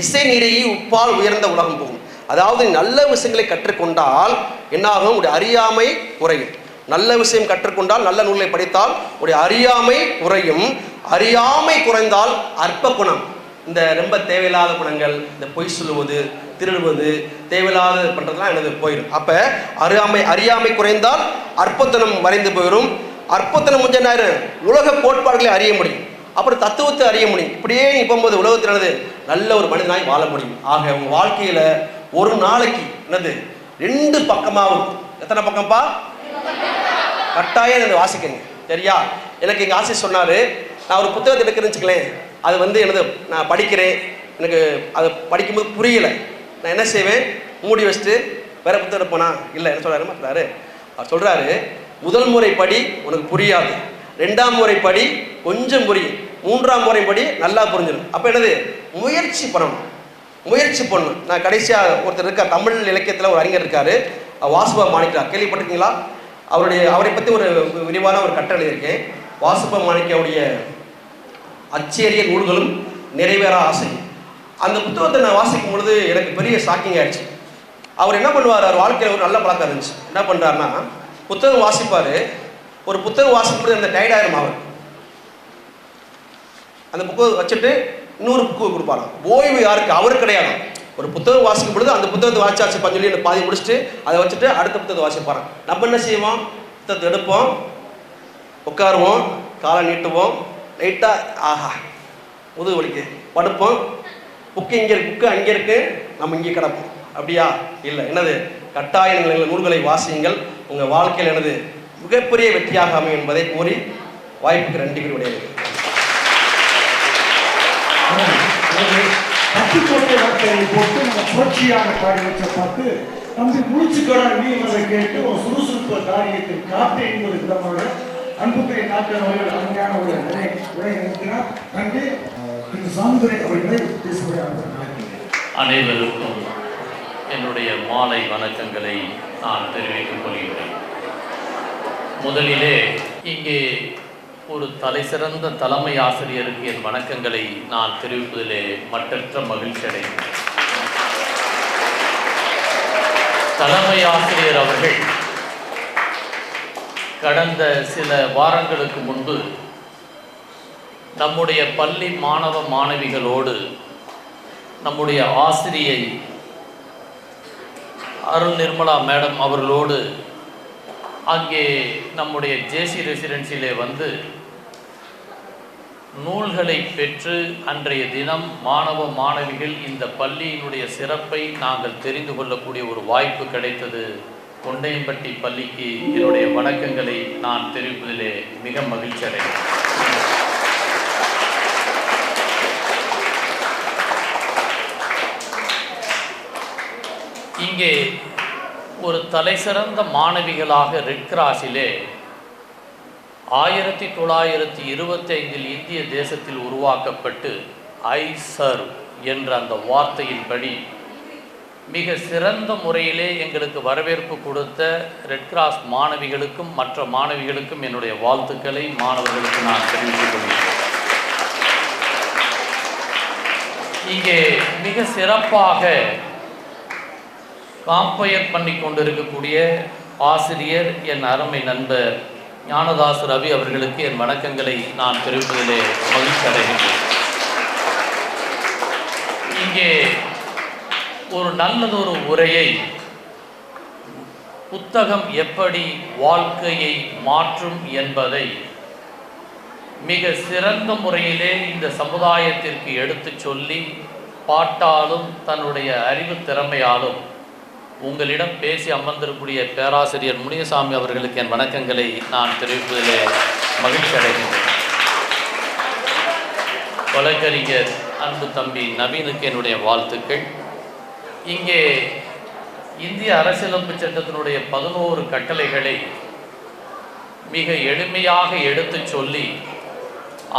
இசை நெறியை உப்பால் உயர்ந்த உலகம் போகும். அதாவது நல்ல விஷயங்களை கற்றுக்கொண்டால் என்னாகும்? உடைய அறியாமை குறையும். நல்ல விஷயம் கற்றுக்கொண்டால், நல்ல நூலை படித்தால் உடைய அறியாமை குறையும். அறியாமை குறைந்தால் அற்ப குணம், இந்த ரொம்ப தேவையில்லாத குணங்கள், இந்த பொய் சொல்லுவது, திருடுவது, தேவையில்லாத பண்ணுறதுலாம் எனது போயிடும். அப்போ அறியாமை குறைந்தால் அற்பத்தனம் மறைந்து போயிடும். அற்பத்தனம் முடிஞ்ச நேரம் உலக கோட்பாடுகளை அறிய முடியும், அப்புறம் தத்துவத்தை அறிய முடியும். இப்படியே நீ போகும்போது உலகத்தில் என்னது நல்ல ஒரு மனிதனாய் வாழ முடியும். ஆக உங்கள் வாழ்க்கையில் ஒரு நாளைக்கு என்னது 2 பக்கமாகும். எத்தனை பக்கம்ப்பா? கட்டாயம் எனது வாசிக்கங்க, சரியா? எனக்கு எங்கள் ஆசிரியர் சொன்னார், நான் ஒரு புத்தகத்தை எடுக்கிறேன்னு வச்சுக்கலேன், அது எனது நான் படிக்கிறேன், எனக்கு அதை படிக்கும்போது புரியலை, நான் என்ன செய்வேன்? மூடி வச்சுட்டு வேற புத்தகம் எடுப்போனா? இல்லை, என்ன சொல்கிறாரு? அவர் சொல்கிறாரு, முதல் முறை படி உனக்கு புரியாது, 2ஆம் முறை படி கொஞ்சம் புரியும், 3ஆம் முறை படி நல்லா புரிஞ்சிடும். அப்போ என்னது? முயற்சி பண்ணணும். நான் கடைசியாக ஒருத்தர் இருக்கார், தமிழ் இலக்கியத்தில் ஒரு அறிஞர் இருக்கார், வாசுப மாணிக்கா, கேள்விப்பட்டிருக்கீங்களா? அவரை பற்றி ஒரு விரிவான ஒரு கட்டுரை எழுதியிருக்கேன். வாசுப மாணிக்காவுடைய அச்சேரிய நூல்களும் நிறைவேறா ஆசை. அந்த புத்தகத்தை நான் வாசிக்கும் பொழுது எனக்கு பெரிய ஷாக்கிங் ஆயிடுச்சு. அவர் என்ன பண்ணுவார்? அவர் வாழ்க்கையில் ஒரு நல்ல பழக்கம் இருந்துச்சு. என்ன பண்ணுறாருன்னா, புத்தகம் வாசிப்பார். ஒரு புத்தகம் வாசிக்கும்போது அந்த டயர்டாயிரும். அவர் அந்த புக்கை வச்சுட்டு இன்னொரு புக்கு கொடுப்பாராம். ஓய்வு யாருக்கு? அவருக்கு கிடையாது. ஒரு புத்தகம் வாசிக்கும் பொழுது அந்த புத்தகத்தை வாசிச்சாச்சு பஞ்சொல்லி பாதி முடிச்சுட்டு அதை வச்சுட்டு அடுத்த புத்தகத்தை வாசிப்பாராம். நம்ம என்ன செய்வோம்? புத்தகத்தை எடுப்போம், உட்காருவோம், காலை நீட்டுவோம், லைட்டாக ஆஹா முதுகு வலிக்கு படுப்போம், புக்கு இங்கே இருக்கு, புக்கு அங்கே இருக்கு, நம்ம இங்கே கிடப்போம். அப்படியா? இல்லை. என்னது? கட்டாய நூல்களை வாசியுங்கள், உங்கள் வாழ்க்கையில் என்னது மிகப்பெரிய வெற்றியாக அமையும் என்பதை கூறி வாய்ப்புக்கு 2 பேர் விடையிறது. பட்டுக்கோட்டை வார்த்தையை போட்டு நம்ம புரட்சியான காரியத்தை பார்த்து தம்பி முடிச்சுக்கடா நீ அதை கேட்டு ஒரு சுறுசுறுப்பு காரியத்தை காட்டு என்பது விதமாக அன்புக்குரிய நாட்கள் அவர்கள் அருமையான ஒரு உரை நிறுத்தினார். நன்றி. திரு சாமிதுரை அவர்களை பேசுவதாக அனைவருக்கும் என்னுடைய மாலை வணக்கங்களை நான் தெரிவித்துக் கொள்கிறேன். முதலிலே இங்கே ஒரு தலைசிறந்த தலைமை ஆசிரியருக்கு என் வணக்கங்களை நான் தெரிவிப்பதிலே மற்றற்ற மகிழ்ச்சி அடைகிறேன். தலைமை ஆசிரியர் அவர்கள் கடந்த சில வாரங்களுக்கு முன்பு நம்முடைய பள்ளி மாணவ மாணவிகளோடு நம்முடைய ஆசிரியை அருள் நிர்மலா மேடம் அவர்களோடு அங்கே நம்முடைய ஜேசி ரெசிடென்சியிலே வந்து நூல்களை பெற்று அன்றைய தினம் மாணவ மாணவிகள் இந்த பள்ளியினுடைய சிறப்பை நாங்கள் தெரிந்து கொள்ளக்கூடிய ஒரு வாய்ப்பு கிடைத்தது. கொண்டையம்பட்டி பள்ளிக்கு என்னுடைய வணக்கங்களை நான் தெரிவிப்பதிலே மிக மகிழ்ச்சி அடைகிறேன். இங்கே ஒரு தலைசிறந்த மாணவிகளாக ரெட் கிராஸிலே 1925 இந்திய தேசத்தில் உருவாக்கப்பட்டு ஐ சர்வ் என்ற அந்த வார்த்தையின்படி மிக சிறந்த முறையிலே எங்களுக்கு வரவேற்பு கொடுத்த ரெட் கிராஸ் மாணவிகளுக்கும் மற்ற மாணவிகளுக்கும் என்னுடைய வாழ்த்துக்களை மாணவர்களுக்கு நான் தெரிவித்துக் கொள்கிறேன். இங்கே மிக சிறப்பாக காம்பயர் பண்ணி கொண்டிருக்கக்கூடிய ஆசிரியர் என் அருமை நண்பர் ஞானதாஸ் ரவி அவர்களுக்கு என் வணக்கங்களை நான் தெரிவிப்பதிலே மகிழ்ச்சி அடைகின்றேன். இங்கே ஒரு நல்லதொரு உரையை புத்தகம் எப்படி வாழ்க்கையை மாற்றும் என்பதை மிக சிறந்த முறையிலே இந்த சமுதாயத்திற்கு எடுத்து சொல்லி பாட்டாலும் தன்னுடைய அறிவு திறமையாலும் உங்களிடம் பேசி அமர்ந்திருக்கக்கூடிய பேராசிரியர் முனியசாமி அவர்களுக்கு என் வணக்கங்களை நான் தெரிவிப்பதிலே மகிழ்ச்சி அடைகின்றேன். வழக்கறிஞர் அன்பு தம்பி நவீனுக்கு என்னுடைய வாழ்த்துக்கள். இங்கே இந்திய அரசியலமைப்பு சட்டத்தினுடைய 11 கட்டளைகளை மிக எளிமையாக எடுத்து சொல்லி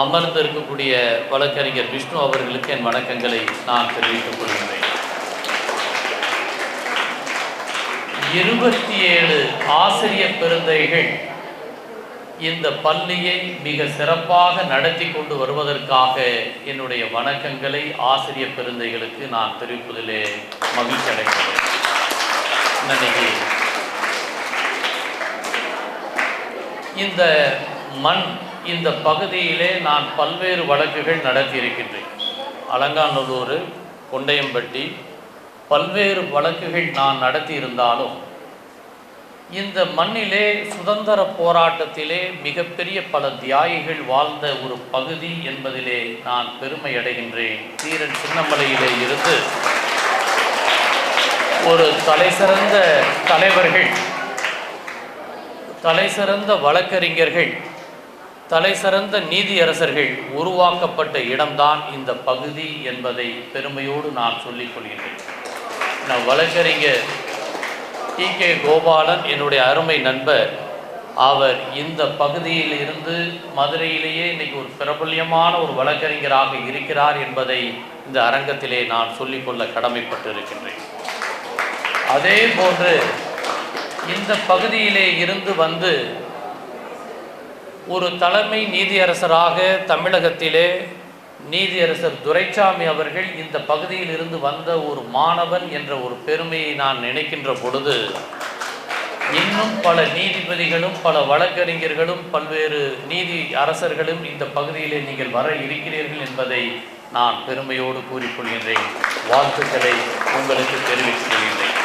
அமர்ந்திருக்கக்கூடிய வழக்கறிஞர் விஷ்ணு அவர்களுக்கு என் வணக்கங்களை நான் தெரிவித்துக் கொள்கிறேன். 27 ஆசிரியர் பெருந்தைகள் இந்த பள்ளியை மிக சிறப்பாக நடத்தி கொண்டு வருவதற்காக என்னுடைய வணக்கங்களை ஆசிரியர் பெருந்தைகளுக்கு நான் தெரிவிப்பதிலே மகிழ்ச்சி அடைகிறேன். இன்னைக்கு இந்த மண் இந்த பகுதியிலே நான் பல்வேறு வழக்குகள் நடத்தியிருக்கின்றேன். அலங்காநல்லூர், கொண்டையம்பட்டி பல்வேறு வழக்குகள் நான் நடத்தியிருந்தாலும் இந்த மண்ணிலே சுதந்திர போராட்டத்திலே மிகப்பெரிய பல தியாகிகள் வாழ்ந்த ஒரு பகுதி என்பதிலே நான் பெருமை அடைகின்றேன். தீரன் சின்னமலையிலே இருந்து ஒரு தலைசிறந்த தலைவர்கள், தலைசிறந்த வழக்கறிஞர்கள், தலைசிறந்த நீதியரசர்கள் உருவாக்கப்பட்ட இடம்தான் இந்த பகுதி என்பதை பெருமையோடு நான் சொல்லிக் கொள்கிறேன். நான் வழக்கறிஞர் டி.கே. கோபாலன் என்னுடைய அருமை நண்பர். அவர் இந்த பகுதியில் இருந்து மதுரையிலேயே இன்னைக்கு ஒரு பிரபல்யமான ஒரு வழக்கறிஞராக இருக்கிறார் என்பதை இந்த அரங்கத்திலே நான் சொல்லிக்கொள்ள கடமைப்பட்டு இருக்கின்றேன். அதே போன்று இந்த பகுதியிலே இருந்து வந்து ஒரு தலைமை நீதியரசராக தமிழகத்திலே நீதியரசர் துரைசாமி அவர்கள் இந்த பகுதியில் இருந்து வந்த ஒரு மாணவன் என்ற ஒரு பெருமையை நான் நினைக்கின்ற பொழுது, இன்னும் பல நீதிபதிகளும் பல வழக்கறிஞர்களும் பல்வேறு நீதி அரசர்களும் இந்த பகுதியிலே நீங்கள் வர இருக்கிறீர்கள் என்பதை நான் பெருமையோடு கூறிக்கொள்கின்றேன். வாழ்த்துக்களை உங்களுக்கு தெரிவித்துக் கொள்கின்றேன்.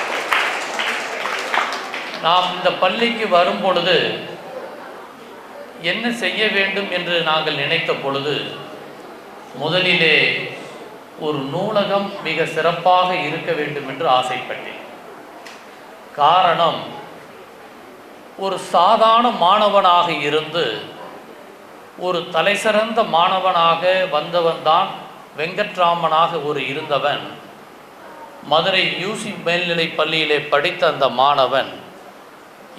நாம் இந்த பள்ளிக்கு வரும் பொழுது என்ன செய்ய வேண்டும் என்று நாங்கள் நினைத்த பொழுது, முதலிலே ஒரு நூலகம் மிக சிறப்பாக இருக்க வேண்டும் என்று ஆசைப்பட்டேன். காரணம், ஒரு சாதாரண மாணவனாக இருந்து ஒரு தலைசிறந்த மாணவனாக வந்தவன் தான் வெங்கட்ராமனாக ஒரு இருந்தவன். மதுரை யூசி மேல்நிலை பள்ளியிலே படித்த அந்த மாணவன்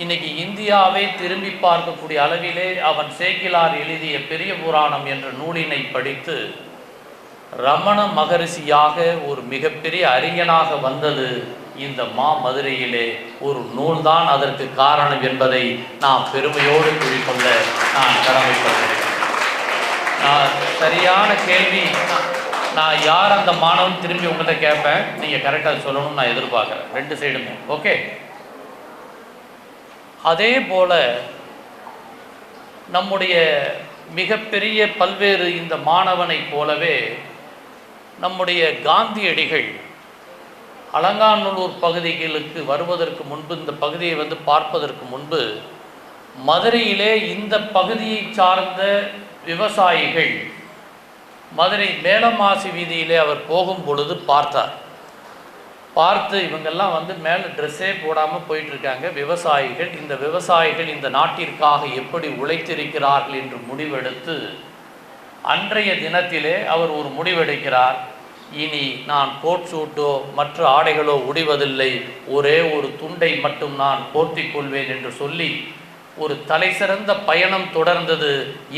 இன்னைக்கு இந்தியாவை திரும்பி பார்க்கக்கூடிய அளவிலே அவன் சேக்கிலார் எழுதிய பெரிய புராணம் என்ற நூலினை படித்து ரமண மகரிஷியாக ஒரு மிகப்பெரிய அறிஞனாக வந்தது இந்த மதுரையிலே ஒரு நூல்தான் அதற்கு காரணம் என்பதை நான் பெருமையோடு கூறிக்கொள்ள நான் கடமைப்பட்டிருக்கிறேன். நான் சரியான கேள்வி, நான் யார் அந்த மாணவன் திரும்பி உங்கள்கிட்ட கேட்பேன், நீங்கள் கரெக்டாக சொல்லணும்னு நான் எதிர்பார்க்குறேன், 2 சைடுமே. ஓகே. அதே போல நம்முடைய மிகப்பெரிய பல்வேறு இந்த மாணவனைப் போலவே நம்முடைய காந்தியடிகள் அலங்காநல்லூர் பகுதிகளுக்கு வருவதற்கு முன்பு, இந்த பகுதியை வந்து பார்ப்பதற்கு முன்பு, மதுரையிலே இந்த பகுதியை சார்ந்த விவசாயிகள் மதுரை மேலமாசி வீதியிலே அவர் போகும் பொழுது பார்த்தார். பார்த்து இவங்கெல்லாம் வந்து மேலே ட்ரெஸ்ஸே போடாமல் போயிட்டுருக்காங்க விவசாயிகள், இந்த விவசாயிகள் இந்த நாட்டிற்காக எப்படி உழைத்திருக்கிறார்கள் என்று முடிவெடுத்து அன்றைய தினத்திலே அவர் ஒரு முடிவெடுக்கிறார். இனி நான் கோட் சூட்டோ மற்ற ஆடைகளோ உடைவதில்லை, ஒரே ஒரு துண்டை மட்டும் நான் போர்த்திக் கொள்வேன் என்று சொல்லி ஒரு தலைசிறந்த பயணம் தொடர்ந்தது.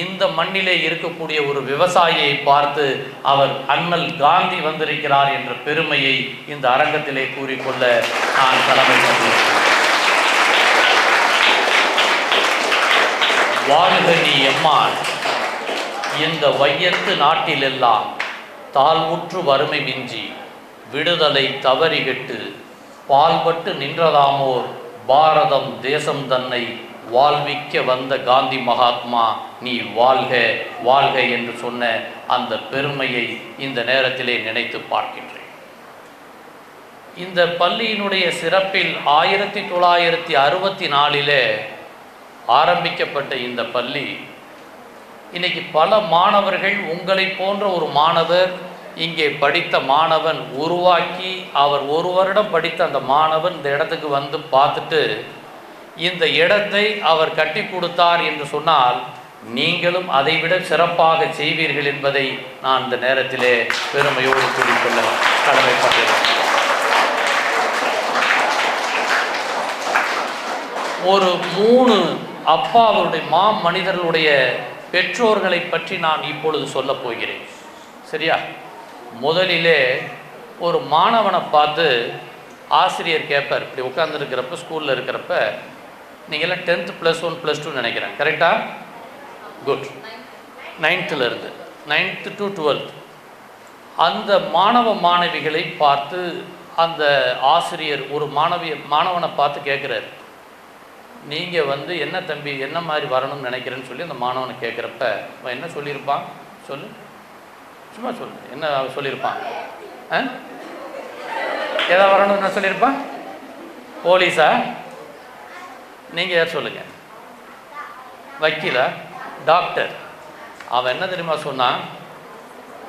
இந்த மண்ணிலே இருக்கக்கூடிய ஒரு விவசாயியை பார்த்து அவர் அண்ணல் காந்தி வந்திருக்கிறார் என்ற பெருமையை இந்த அரங்கத்திலே கூறிக்கொள்ள நான் கடமைப்பட்டேன். வாழ்க நீ எம்மான், இந்த வையத்து நாட்டிலெல்லாம் தாழ்வுற்று வறுமை மிஞ்சி விடுதலை தவறிகெட்டு பால்பட்டு நின்றதாமோர் பாரதம் தேசம் தன்னை வாழ்விக்க வந்த காந்தி மகாத்மா நீ வாழ்க வாழ்க என்று சொன்ன அந்த பெருமையை இந்த நேரத்திலே நினைத்து பார்க்கின்றேன். இந்த பள்ளியினுடைய சிறப்பில் 1964 ஆரம்பிக்கப்பட்ட இந்த பள்ளி இன்னைக்கு பல மாணவர்கள், உங்களை போன்ற ஒரு மாணவர் இங்கே படித்த மாணவன் உருவாக்கி, அவர் 1 வருடம் படித்த அந்த மாணவன் இந்த இடத்துக்கு வந்து பார்த்துட்டு இந்த இடத்தை அவர் கட்டி கொடுத்தார் என்று சொன்னால் நீங்களும் அதைவிட சிறப்பாக செய்வீர்கள் என்பதை நான் இந்த நேரத்திலே பெருமையோடு கூறிக்கொள்ள கடமைப்பட்டேன். ஒரு 3 அப்பா அவருடைய மனிதர்களுடைய பெற்றோர்களை பற்றி நான் இப்பொழுது சொல்லப் போகிறேன். சரியா? முதலிலே ஒரு மாணவனை பார்த்து ஆசிரியர் கேட்பார், இப்படி உட்கார்ந்துருக்கிறப்ப ஸ்கூலில் இருக்கிறப்ப, நீங்கள்லாம் 10th +1 +2 நினைக்கிறேன், கரெக்டாக? குட். 9th இருந்து 9th to 12th அந்த மாணவிகளை பார்த்து அந்த ஆசிரியர் ஒரு மாணவனை பார்த்து கேட்குறாரு, நீங்கள் என்ன தம்பி என்ன மாதிரி வரணும்னு நினைக்கிறேன்னு சொல்லி அந்த மாணவனை கேட்குறப்ப அவன் என்ன சொல்லியிருப்பான்? சொல்லு, சும்மா சொல்லு, என்ன சொல்லியிருப்பான்? எதா வரணும்னு என்ன சொல்லியிருப்பான்? போலீஸா? நீங்கள் யார் சொல்லுங்கள்? வக்கீலா? டாக்டர்? அவன் என்ன தெரியுமா சொன்னான்?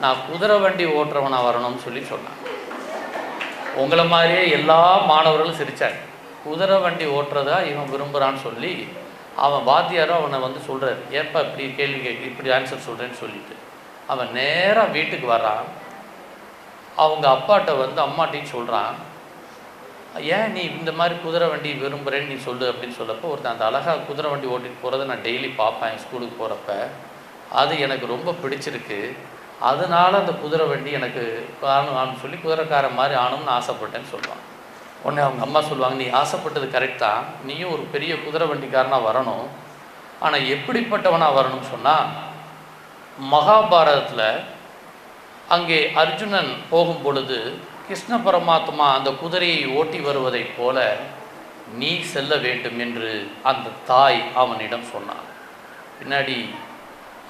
நான் குதிரை வண்டி ஓட்டுறவனாக வரணும்னு சொல்லி சொன்னான். உங்களை மாதிரியே எல்லா மாணவர்களும் சிரித்தாங்க. குதிரை வண்டி ஓட்டுறதா இவன் விரும்புகிறான்னு சொல்லி அவன் வாத்தியாரோ அவனை சொல்கிறார், ஏப்பா இப்படி கேள்வி இப்படி ஆன்சர் சொல்கிறேன்னு சொல்லிட்டு அவன் நேராக வீட்டுக்கு வர்றான். அவங்க அப்பாட்ட அம்மாட்டின்னு சொல்கிறான், ஏன் நீ இந்த மாதிரி குதிரை வண்டி விரும்புகிறேன்னு நீ சொல்லு அப்படின்னு சொல்லப்போ, ஒருத்தன் அந்த அழகாக குதிரை வண்டி ஓட்டிட்டு போகிறத நான் டெய்லி பார்ப்பேன் ஸ்கூலுக்கு போகிறப்ப, அது எனக்கு ரொம்ப பிடிச்சிருக்கு, அதனால் அந்த குதிரை வண்டி எனக்கு ஆகணும்னு சொல்லி குதிரைக்காரன் மாதிரி ஆகணும்னு ஆசைப்பட்டேன்னு சொல்லுவான். உடனே அவங்க அம்மா சொல்லுவாங்க, நீ ஆசைப்பட்டது கரெக்ட் தான், நீயும் ஒரு பெரிய குதிரை வண்டிக்காரனாக வரணும், ஆனால் எப்படிப்பட்டவனாக வரணும்னு சொன்னால், மகாபாரதத்தில் அங்கே அர்ஜுனன் போகும் பொழுது கிருஷ்ண பரமாத்மா அந்த குதிரையை ஓட்டி வருவதைப் போல நீ செல்ல வேண்டும் என்று அந்த தாய் அவனிடம் சொன்னான். பின்னாடி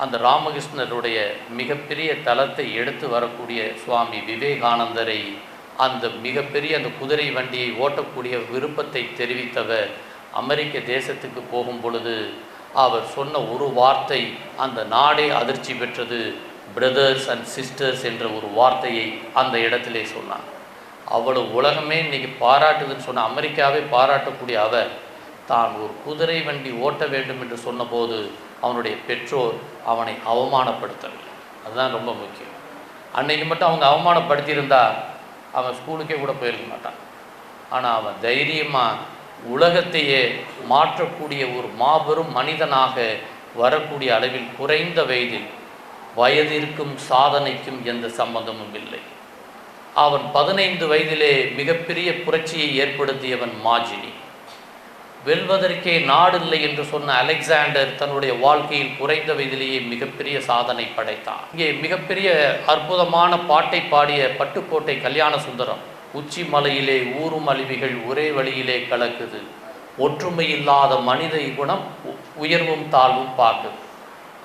அந்த ராமகிருஷ்ணருடைய மிகப்பெரிய தலத்தை எடுத்து வரக்கூடிய சுவாமி விவேகானந்தரை அந்த மிகப்பெரிய அந்த குதிரை வண்டியை ஓட்டக்கூடிய விருப்பத்தை தெரிவித்தவர் அமெரிக்க தேசத்துக்கு போகும் பொழுது அவர் சொன்ன ஒரு வார்த்தை அந்த நாடே அதிர்ச்சி பெற்றது. பிரதர்ஸ் அண்ட் சிஸ்டர்ஸ் என்ற ஒரு வார்த்தையை அந்த இடத்திலே சொன்னார். அவ்வளவு உலகமே இன்றைக்கி பாராட்டுதுன்னு சொன்ன, அமெரிக்காவே பாராட்டக்கூடிய அவர் தான் ஒரு குதிரை வண்டி ஓட்ட வேண்டும் என்று சொன்னபோது அவனுடைய பெற்றோர் அவனை அவமானப்படுத்தவில்லை. அதுதான் ரொம்ப முக்கியம். அன்னைக்கு மட்டும் அவங்க அவமானப்படுத்தியிருந்தா அவன் ஸ்கூலுக்கே கூட போயிருக்க மாட்டான். ஆனால் அவன் தைரியமாக உலகத்தையே மாற்றக்கூடிய ஒரு மாபெரும் மனிதனாக வரக்கூடிய அளவில் குறைந்த வயதில், வயதிற்கும் சாதனைக்கும் எந்த சம்பந்தமும் இல்லை. அவன் 15 வயதிலே மிகப்பெரிய புரட்சியை ஏற்படுத்தியவன் மாஜினி. வெல்வதற்கே நாடில்லை என்று சொன்ன அலெக்சாண்டர் தன்னுடைய வாழ்க்கையில் குறைந்த வயதிலேயே மிகப்பெரிய சாதனை படைத்தான். இங்கே மிகப்பெரிய அற்புதமான பாட்டை பாடிய பட்டுக்கோட்டை கல்யாண சுந்தரம், உச்சி மலையிலே ஊரும் அழிவிகள் ஒரே வழியிலே கலக்குது, ஒற்றுமை இல்லாத மனித குணம் உயர்வும் தாழ்வும் பார்க்குது.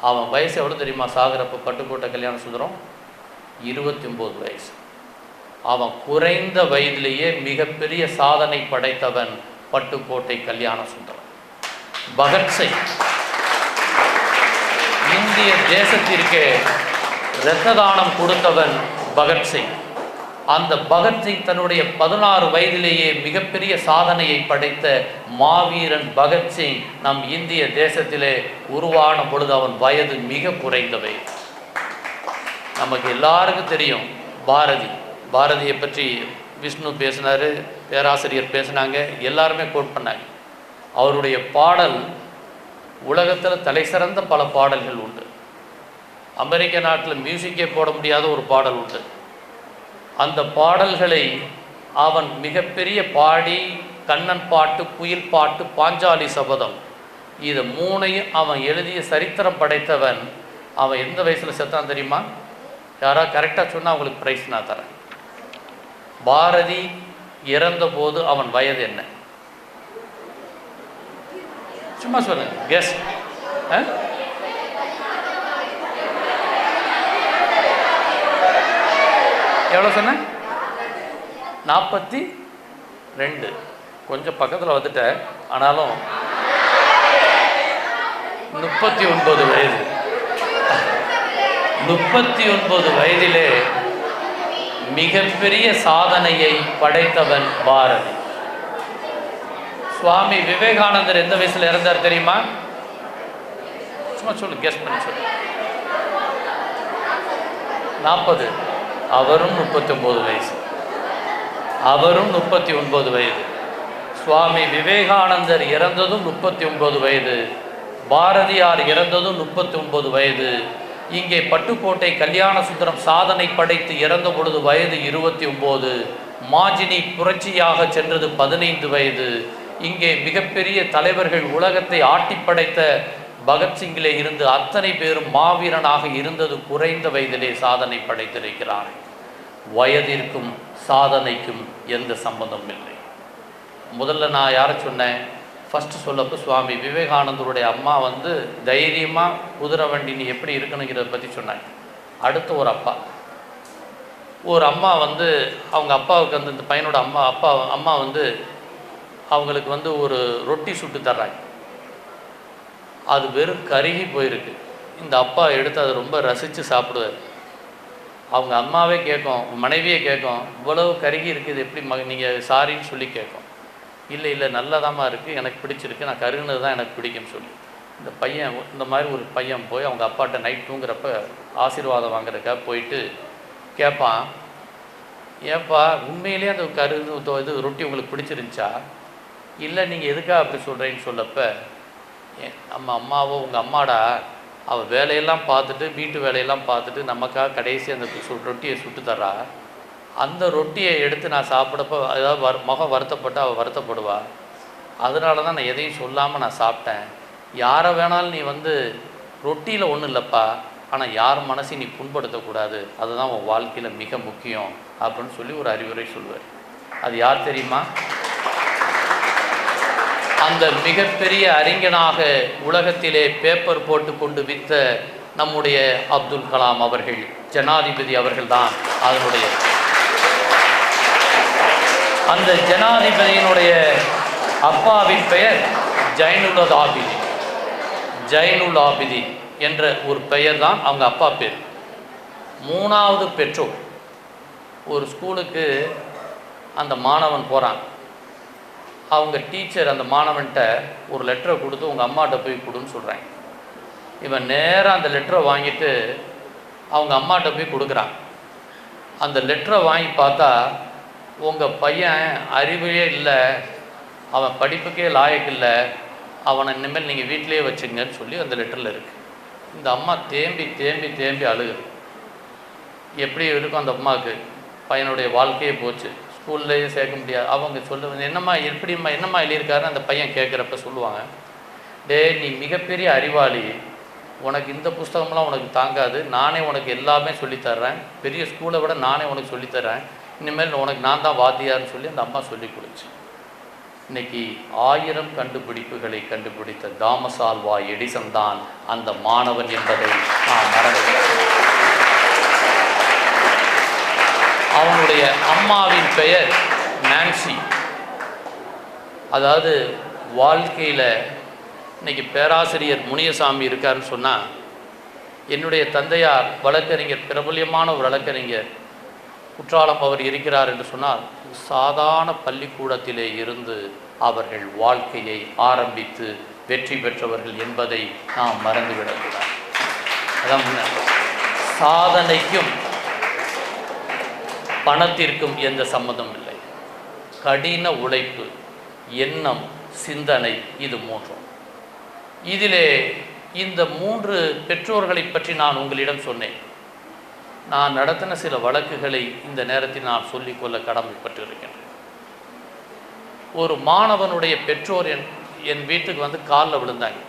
அவன் வயசு எவ்வளோ தெரியுமா? சாகிறப்ப பட்டுக்கோட்டை கல்யாண சுந்தரம் 29 வயசு. அவன் குறைந்த வயதிலேயே மிகப்பெரிய சாதனை படைத்தவன் பட்டுக்கோட்டை கல்யாண சுந்தரம். பகத்சிங் இந்திய தேசத்திற்கு இரத்த தானம் கொடுத்தவன் பகத்சிங். அந்த பகத்சிங் தன்னுடைய 16 வயதிலேயே மிகப்பெரிய சாதனையை படைத்த மாவீரன் பகத்சிங் நம் இந்திய தேசத்திலே உருவான பொழுது அவன் வயது மிக குறைந்தவை. நமக்கு எல்லாருக்கும் தெரியும் பாரதியை பற்றி விஷ்ணு பேசினார், பேராசிரியர் பேசினாங்க, எல்லாருமே கோட் பண்ணாங்க. அவருடைய பாடல் உலகத்தில் தலை சிறந்த பல பாடல்கள் உண்டு. அமெரிக்க நாட்டில் மியூசிக்கே போட முடியாத ஒரு பாடல் உண்டு. அந்த பாடல்களை அவன் மிகப்பெரிய பாடி, கண்ணன் பாட்டு, குயில் பாட்டு, பாஞ்சாலி சபதம், இது 3ஐயும் அவன் எழுதிய சரித்திரம் படைத்தவன். அவன் எந்த வயசில் செத்தான் தெரியுமா? யாராவது கரெக்டாக சொன்னால் அவங்களுக்கு ப்ரைஸ் நான் தரேன். பாரதி இறந்தபோது அவன் வயது என்ன? சும்மா சொல்லுங்க, கெஸ். எவ்வளோ சொன்ன? 42. கொஞ்சம் பக்கத்தில் வந்துட்ட, ஆனாலும் 39 வயது. 39 வயதிலே மிகப்பெரிய சாதனையை படைத்தவன் பாரதி. சுவாமி விவேகானந்தர் எந்த வயசுல இறந்தார் தெரியுமா? சும்மா சொல்லு, கெஸ் பண்ணி சொல்லு. 40. அவரும் 39 வயசு. அவரும் 39 வயது. சுவாமி விவேகானந்தர் இறந்ததும் 39 வயது. பாரதியார் இறந்ததும் 39 வயது. இங்கே பட்டுக்கோட்டை கல்யாண சுந்தரம் சாதனை படைத்து இறந்த பொழுது வயது 29. மாஜினி புரட்சியாக சென்றது 15 வயது. இங்கே மிகப்பெரிய தலைவர்கள் உலகத்தை ஆட்டி படைத்த பகத்சிங்கிலே இருந்து அத்தனை பேரும் மாவீரனாக இருந்தது குறைந்த வயதிலே சாதனை படைத்திருக்கிறார். வயதிற்கும் சாதனைக்கும் எந்த சம்பந்தம் இல்லை. முதல்ல நான் யாரை சொன்னேன்? ஃபஸ்ட்டு சொல்லப்போ சுவாமி விவேகானந்தருடைய அம்மா தைரியமாக குதிரை வண்டி நீ எப்படி இருக்கணுங்கிறத பற்றி சொன்னாங்க. அடுத்து ஒரு அம்மா அவங்க அப்பாவுக்கு இந்த பையனோட அம்மா அவங்களுக்கு ஒரு ரொட்டி சுட்டு தர்றாங்க. அது வெறும் கருகி போயிருக்கு. இந்த அப்பா எடுத்து அதை ரொம்ப ரசித்து சாப்பிடுவார். அவங்க அம்மாவே கேட்கும், மனைவியே கேட்கும், இவ்வளவு கருகி இருக்குது எப்படி நீங்கள் சாரின்னு சொல்லி கேட்கும். இல்லை நல்லதாம்மா இருக்குது, எனக்கு பிடிச்சிருக்கு, நான் கருகுனது தான் எனக்கு பிடிக்கும்னு சொல்லி இந்த மாதிரி ஒரு பையன் போய் அவங்க அப்பாட்ட நைட் தூங்குறப்ப ஆசீர்வாதம் வாங்குறதுக்காக போயிட்டு கேட்பான், ஏப்பா உண்மையிலே அந்த இது ரொட்டி உங்களுக்கு பிடிச்சிருந்துச்சா? இல்லை நீங்கள் எதுக்காக அப்படி சொல்கிறேன்னு சொல்லப்ப, அம்மாவோ உங்கள் அம்மாடா அவள் வேலையெல்லாம் பார்த்துட்டு வீட்டு வேலையெல்லாம் பார்த்துட்டு நமக்காக கடைசி அந்த ரொட்டியை சுட்டு தர்றா. அந்த ரொட்டியை எடுத்து நான் சாப்பிடப்போ ஏதாவது முகம் வருத்தப்பட்டு அவள் வருத்தப்படுவா. அதனால தான் நான் எதையும் சொல்லாமல் நான் சாப்பிட்டேன். யாரை வேணாலும் நீ ரொட்டியில் ஒன்றும் இல்லைப்பா, ஆனால் யார் மனசையும் நீ புண்படுத்தக்கூடாது, அதுதான் உன் வாழ்க்கையில் மிக முக்கியம் அப்படின்னு சொல்லி ஒரு அறிவுரை சொல்லுவார். அது யார் தெரியுமா? அந்த மிகப்பெரிய அறிஞனாக உலகத்திலே பேப்பர் போட்டு கொண்டு வித்த நம்முடைய அப்துல் கலாம் அவர்கள், ஜனாதிபதி அவர்கள் தான் அதனுடைய. அந்த ஜனாதிபதியினுடைய அப்பாவின் பெயர் ஜைனுல் ஆபிதீன் என்ற ஒரு பெயர் தான் அவங்க அப்பா பேர். 3வது பெற்றோர். ஒரு ஸ்கூலுக்கு அந்த மாணவன் போகிறான். அவங்க டீச்சர் அந்த மாணவன்கிட்ட ஒரு லெட்டரை கொடுத்து உங்கள் அம்மாட்ட போய் கொடுன்னு சொல்கிறாங்க. இவன் நேராக அந்த லெட்டரை வாங்கிட்டு அவங்க அம்மாட்ட போய் கொடுக்குறான். அந்த லெட்டரை வாங்கி பார்த்தா, உங்கள் பையன் அறிவே இல்லை, அவன் படிப்புக்கே லாயக்கு இல்லை, அவனை இனிமேல் நீங்கள் வீட்டிலே வச்சுங்கன்னு சொல்லி அந்த லெட்டரில் இருக்குது. இந்த அம்மா தேம்பி அழுகுது. எப்படி இருக்கும் அந்த அம்மாவுக்கு? பையனுடைய வாழ்க்கையே போச்சு, ஸ்கூல்லையும் சேர்க்க முடியாது. அவங்க சொல்லுவாங்க, என்னம்மா எழுதியிருக்காருன்னு அந்த பையன் கேட்குறப்ப சொல்லுவாங்க, நீ மிகப்பெரிய அறிவாளி, உனக்கு இந்த புஸ்தகம்லாம் உனக்கு தாங்காது, நானே உனக்கு எல்லாமே சொல்லித்தர்றேன், பெரிய ஸ்கூலை விட நானே உனக்கு சொல்லித்தர்றேன், இனிமேல் உனக்கு நான் தான் வாத்தியார்னு சொல்லி அந்த அம்மா சொல்லி கொடுச்சு. இன்னைக்கு 1000 கண்டுபிடிப்புகளை கண்டுபிடித்த தாமஸ் ஆல்வா எடிசன் தான் அந்த மாணவன் என்பதை நான் மறந்துவிட்டேன். அவனுடைய அம்மாவின் பெயர் நான்சி. அதாவது வாழ்க்கையில் இன்னைக்கு பேராசிரியர் முனியசாமி இருக்காருன்னு சொன்னால், என்னுடைய தந்தையார் வழக்கறிஞர், பிரபல்யமான ஒரு வழக்கறிஞர் குற்றாலம் அவர் இருக்கிறார் என்று சொன்னால், சாதாரண பள்ளிக்கூடத்திலே இருந்து அவர்கள் வாழ்க்கையை ஆரம்பித்து வெற்றி பெற்றவர்கள் என்பதை நாம் மறந்துவிடக்கூடாது. அதான் சாதனைக்கும் பணத்திற்கும் எந்த சம்மதம் இல்லை. கடின உழைப்பு, எண்ணம், சிந்தனை, இது 3. இதிலே இந்த 3 பெற்றோர்களை பற்றி நான் உங்களிடம் சொன்னேன். நான் நடத்தின சில வழக்குகளை இந்த நேரத்தில் நான் சொல்லிக்கொள்ள கடமைப்பட்டிருக்கின்றேன். ஒரு மாணவனுடைய பெற்றோர் என் வீட்டுக்கு காலில் விழுந்தாங்க.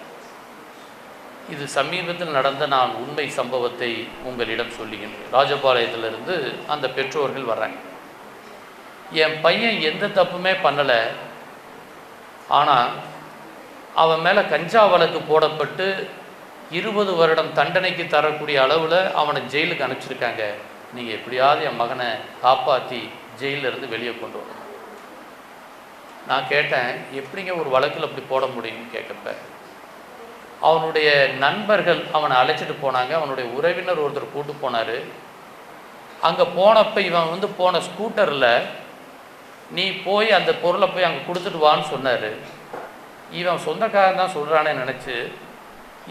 இது சமீபத்தில் நடந்த நான் உண்மை சம்பவத்தை உங்களிடம் சொல்லுகின்றேன். ராஜபாளையத்திலிருந்து அந்த பெற்றோர்கள் வர்றாங்க. என் பையன் எந்த தப்புமே பண்ணலை, ஆனால் அவன் மேலே கஞ்சா வழக்கு போடப்பட்டு 20 வருடம் தண்டனைக்கு தரக்கூடிய அளவில் அவனை ஜெயிலுக்கு அனுப்பிச்சிருக்காங்க. நீங்கள் எப்படியாவது என் மகனை காப்பாற்றி ஜெயிலிருந்து வெளியே கொண்டு வரணும். நான் கேட்டேன், எப்படிங்க ஒரு வழக்கில் அப்படி போட முடியும்னு கேட்கப்ப, அவனுடைய நண்பர்கள் அவனை அழைச்சிட்டு போனாங்க. அவனுடைய உறவினர் ஒருத்தர் கூட்டு போனார். அங்கே போனப்போ இவன் போன ஸ்கூட்டரில் நீ போய் அந்த பொருளை போய் அங்கே கொடுத்துட்டு வான்னு சொன்னார். இவன் சொந்தக்காரன் தான் சொல்கிறானே நினச்சி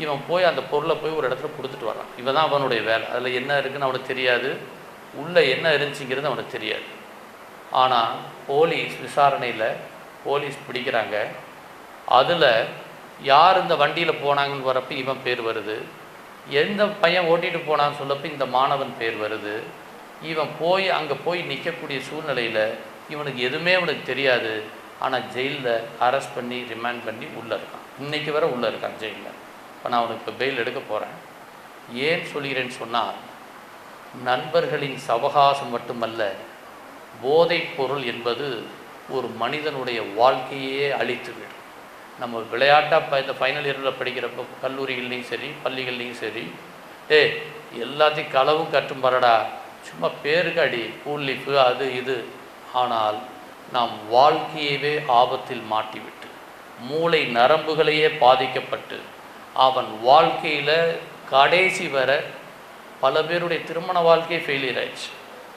இவன் போய் அந்த பொருளை போய் ஒரு இடத்துல கொடுத்துட்டு வரான். இவன் தான் அவனுடைய வேலை. அதில் என்ன இருக்குதுன்னு அவனுக்கு தெரியாது, உள்ளே என்ன இருந்துச்சுங்கிறது அவனுக்கு தெரியாது. ஆனால் போலீஸ் விசாரணையில் போலீஸ் பிடிக்கிறாங்க. அதில் யார் இந்த வண்டியில் போனாங்கன்னு வரப்போ இவன் பேர் வருது, எந்த பையன் ஓட்டிகிட்டு போனான்னு சொல்லப்போ இந்த மாணவன் பேர் வருது. இவன் போய் அங்கே போய் நிற்கக்கூடிய சூழ்நிலையில் இவனுக்கு எதுவுமே அவனுக்கு தெரியாது. ஆனால் ஜெயிலில் அரெஸ்ட் பண்ணி ரிமாண்ட் பண்ணி உள்ளே இருக்கான். இன்றைக்கி வர உள்ளே இருக்கான் ஜெயிலில். இப்போ நான் அவனுக்கு இப்போ பெயில் எடுக்க போகிறேன். ஏன் சொல்கிறேன்னு சொன்னால், நண்பர்களின் சவகாசம் மட்டுமல்ல, போதைப் பொருள் என்பது ஒரு மனிதனுடைய வாழ்க்கையே அழித்துவிடும். நம்ம விளையாட்டாக இந்த ஃபைனல் இயரில் படிக்கிறப்போ கல்லூரிகள்லேயும் சரி பள்ளிகள்லேயும் சரி, எல்லாத்தையும் களவும் கற்றும் வரடா, சும்மா பேருக்கு அடி, கூல் லீஃபு அது இது. ஆனால் நாம் வாழ்க்கையவே ஆபத்தில் மாட்டிவிட்டு மூளை நரம்புகளையே பாதிக்கப்பட்டு அவன் வாழ்க்கையில் கடைசி வர பல பேருடைய திருமண வாழ்க்கையே ஃபெயிலியர் ஆயிடுச்சு.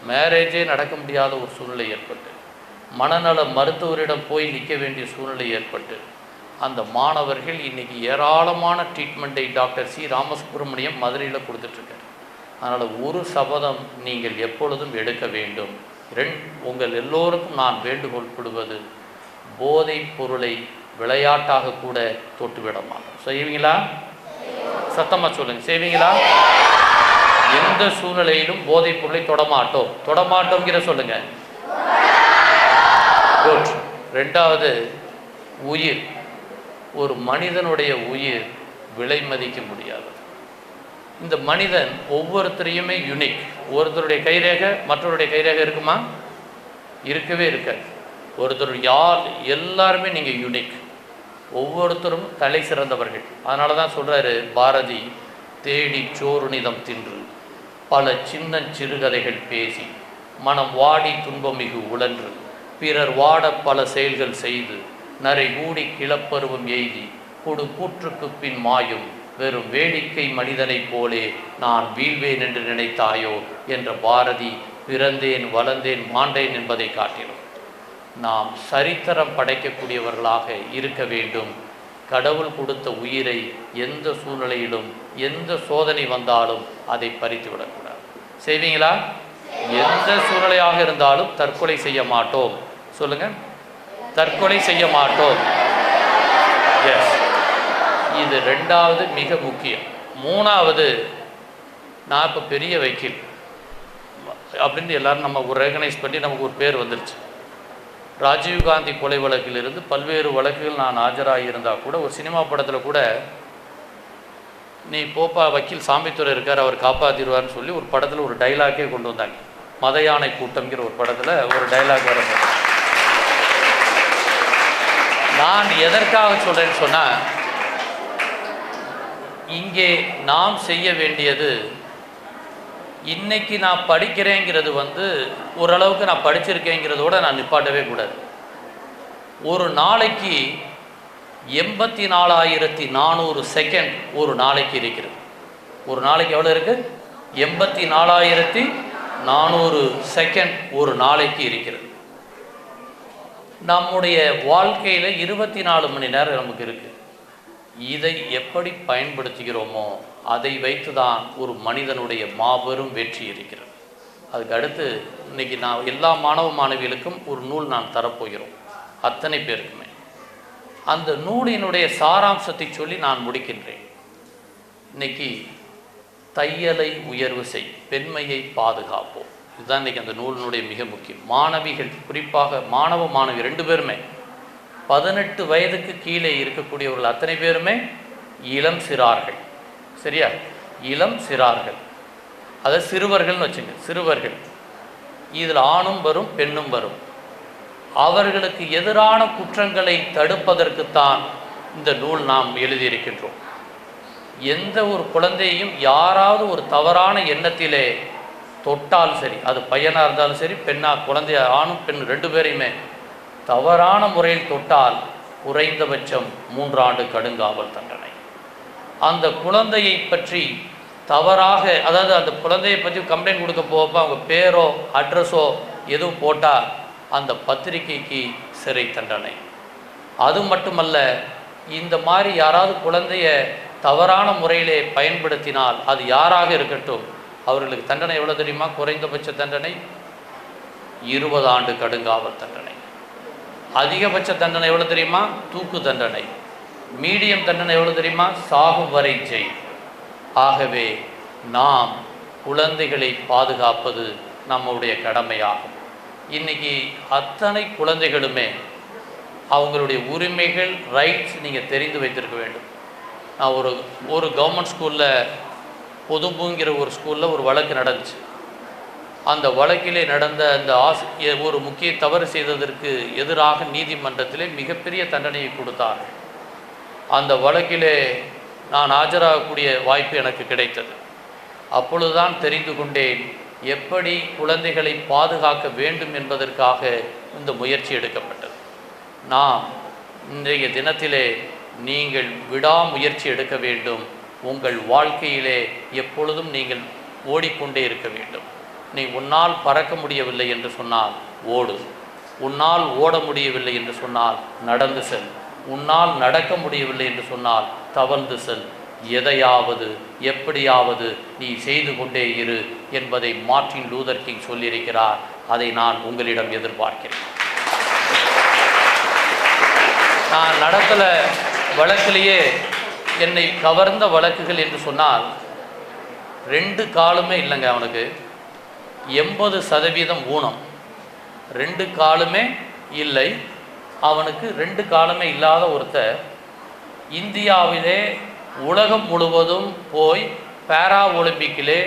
மேரேஜே நடக்க முடியாத ஒரு சூழ்நிலை ஏற்பட்டு மனநல மருத்துவரிடம் போய் நிற்க வேண்டிய சூழ்நிலை ஏற்பட்டு அந்த மாணவர்கள் இன்றைக்கி ஏராளமான ட்ரீட்மெண்ட்டை டாக்டர் சி ராமசுப்ரமணியம் மதுரையில் கொடுத்துட்ருக்காரு. அதனால் ஒரு சபதம் நீங்கள் எப்பொழுதும் எடுக்க வேண்டும். உங்கள் எல்லோருக்கும் நான் வேண்டுகோள் விடுவது, போதைப் பொருளை விளையாட்டாக கூட தொட்டுவிட மாட்டோம். செய்வீங்களா? சத்தமாக சொல்லுங்கள், செய்வீங்களா? எந்த சூழ்நிலையிலும் போதைப் பொருளை தொடமாட்டோங்கிற சொல்லுங்கள். குட். ரெண்டாவது, உயிர். ஒரு மனிதனுடைய உயிர் விலை மதிக்க முடியாது. இந்த மனிதன் ஒவ்வொருத்தரையுமே யூனிக். ஒருத்தருடைய கைரேகை மற்றவருடைய கைரேகை இருக்குமா? இருக்கவே இருக்காது. ஒருத்தர் யார் எல்லாருமே நீங்கள் யூனிக். ஒவ்வொருத்தரும் தலை சிறந்தவர்கள். அதனால தான் சொல்கிறாரு பாரதி, தேடி சோறுநிதம் தின்று பல சின்ன சிறுகதைகள் பேசி மனம் வாடி துன்பமிகு உழன்று பிறர் வாட பல செயல்கள் செய்து நரை கூடி கிளப்பருவம் எய்தி கொடு கூற்றுக்கு பின் மாயும் வெறும் வேடிக்கை மனிதனைப் போலே நான் வீழ்வேன் என்று நினைத்தாயோ என்ற பாரதி பிறந்தேன் வளர்ந்தேன் மாண்டேன் என்பதை காட்டிலும் நாம் சரித்திரம் படைக்கக்கூடியவர்களாக இருக்க வேண்டும். கடவுள் கொடுத்த உயிரை எந்த சூழ்நிலையிலும் எந்த சோதனை வந்தாலும் அதை பறித்து விடக்கூடாது. செய்வீங்களா? எந்த சூழ்நிலையாக இருந்தாலும் தற்கொலை செய்ய மாட்டோம். சொல்லுங்க, தற்கொலை செய்ய மாட்டோம். எஸ், இது ரெண்டாவது மிக முக்கியம். மூணாவது, நான் இப்போ பெரிய வக்கீல் அப்படின்னு எல்லாரும் நம்ம ஒரு ரெகனைஸ் பண்ணி நமக்கு ஒரு பேர் வந்துருச்சு. ராஜீவ்காந்தி கொலை வழக்கிலிருந்து பல்வேறு வழக்குகள் நான் ஆஜராகி இருந்தால் கூட, ஒரு சினிமா படத்தில் கூட நீ போப்பா வக்கீல் சாமித்துறை இருக்கார் அவர் காப்பாற்றிடுவார்னு சொல்லி ஒரு படத்தில் ஒரு டைலாக்கே கொண்டு வந்தாங்க. மத யானை கூட்டம்ங்கிற ஒரு படத்தில் ஒரு டைலாக் வர. நான் எதற்காக சொல்கிறேன்னு சொன்னால், இங்கே நாம் செய்ய வேண்டியது, இன்னைக்கு நான் படிக்கிறேங்கிறது ஓரளவுக்கு நான் படிச்சிருக்கேங்கிறதோட நான் நிப்பாட்டவே கூடாது. ஒரு நாளைக்கு 84,400 செகண்ட் ஒரு நாளைக்கு இருக்கிறது. ஒரு நாளைக்கு எவ்வளோ இருக்குது? 84,400 செகண்ட் ஒரு நாளைக்கு இருக்கிறது. நம்முடைய வாழ்க்கையில் 24 மணி நேரம் நமக்கு இருக்குது. இதை எப்படி பயன்படுத்துகிறோமோ அதை வைத்து தான் ஒரு மனிதனுடைய மாபெரும் வெற்றி இருக்கிறது. அதுக்கு அடுத்து இன்றைக்கி நான் எல்லா மாணவ மாணவிகளுக்கும் ஒரு நூல் நான் தரப்போகிறோம், அத்தனை பேருக்குமே. அந்த நூலினுடைய சாராம்சத்தை சொல்லி நான் முடிக்கின்றேன். இன்னைக்கு தையலை உயர்வு செய், பெண்மையை பாதுகாப்போம், இதுதான் இன்றைக்கி அந்த நூலினுடைய மிக முக்கியம். மாணவிகள், குறிப்பாக மாணவ மாணவி 2 பேருமே 18 வயதுக்கு கீழே இருக்கக்கூடியவர்கள் அத்தனை பேருமே இளம் சிறார்கள். சரியா? இளம் சிறார்கள், அதாவது சிறுவர்கள்னு வச்சுங்க, சிறுவர்கள். இதில் ஆணும் வரும் பெண்ணும் வரும். அவர்களுக்கு எதிரான குற்றங்களை தடுப்பதற்குத்தான் இந்த நூல் நாம் எழுதியிருக்கின்றோம். எந்த ஒரு குழந்தையையும் யாராவது ஒரு தவறான எண்ணத்திலே தொட்டால் சரி, அது பையனாக இருந்தாலும் சரி குழந்தைய ஆணும் பெண் 2 பேரையுமே தவறான முறையில் தொட்டால் குறைந்தபட்சம் 3 ஆண்டு கடுங்காவல் தண்டனை. அந்த குழந்தையை பற்றி தவறாக, அதாவது அந்த குழந்தையை பற்றி கம்ப்ளைண்ட் கொடுக்க போகப்போ அவங்க பேரோ அட்ரஸோ எதுவும் போட்டால் அந்த பத்திரிகைக்கு சிறை தண்டனை. அது மட்டுமல்ல, இந்த மாதிரி யாராவது குழந்தைய தவறான முறையிலே பயன்படுத்தினால் அது யாராக இருக்கட்டும், அவர்களுக்கு தண்டனை எவ்வளோ தெரியுமா? குறைந்தபட்ச தண்டனை 20 ஆண்டு கடுங்காவல் தண்டனை. அதிகபட்ச தண்டனை எவ்வளோ தெரியுமா? தூக்கு தண்டனை. மீடியம் தண்டனை எவ்வளோ தெரியுமா? சாகும் வரை ஜெயில். ஆகவே நாம் குழந்தைகளை பாதுகாப்பது நம்முடைய கடமையாகும். இன்றைக்கி அத்தனை குழந்தைகளுமே அவங்களுடைய உரிமைகள், ரைட்ஸ் நீங்கள் தெரிந்து வைத்திருக்க வேண்டும். நான் ஒரு கவர்மெண்ட் ஸ்கூலில், பொதும்புங்கிற ஒரு ஸ்கூலில் ஒரு வழக்கு நடந்துச்சு. அந்த வழக்கிலே நடந்த அந்த ஒரு முக்கிய தவறு செய்ததற்கு எதிராக நீதிமன்றத்திலே மிகப்பெரிய தண்டனையை கொடுத்தார். அந்த வழக்கிலே நான் ஆஜராகக்கூடிய வாய்ப்பு எனக்கு கிடைத்தது. அப்பொழுதுதான் தெரிந்து கொண்டேன் எப்படி குழந்தைகளை பாதுகாக்க வேண்டும் என்பதற்காக இந்த முயற்சி எடுக்கப்பட்டது. நாம் இன்றைய தினத்திலே நீங்கள் விடாமுயற்சி எடுக்க வேண்டும். உங்கள் வாழ்க்கையிலே எப்பொழுதும் நீங்கள் ஓடிக்கொண்டே இருக்க வேண்டும். நீ உன்னால் பறக்க முடியவில்லை என்று சொன்னால் ஓடு. உன்னால் ஓட முடியவில்லை என்று சொன்னால் நடந்து செல். உன்னால் நடக்க முடியவில்லை என்று சொன்னால் தவழ்ந்து செல். எதையாவது எப்படியாவது நீ செய்து கொண்டே இரு என்பதை மார்ட்டின் லூதர் கிங் சொல்லியிருக்கிறார். அதை நான் உங்களிடம் எதிர்பார்க்கிறேன். நான் நடத்தல வழக்கிலேயே என்னை கவர்ந்த வழக்குகள் என்று சொன்னால் 2 காலுமே இல்லைங்க. அவனுக்கு 80% ஊனம். 2 காலுமே இல்லை. அவனுக்கு 2 காலுமே இல்லாத ஒருத்தர் இந்தியாவிலே உலகம் முழுவதும் போய் பேரா ஒலிம்பிக்கிலே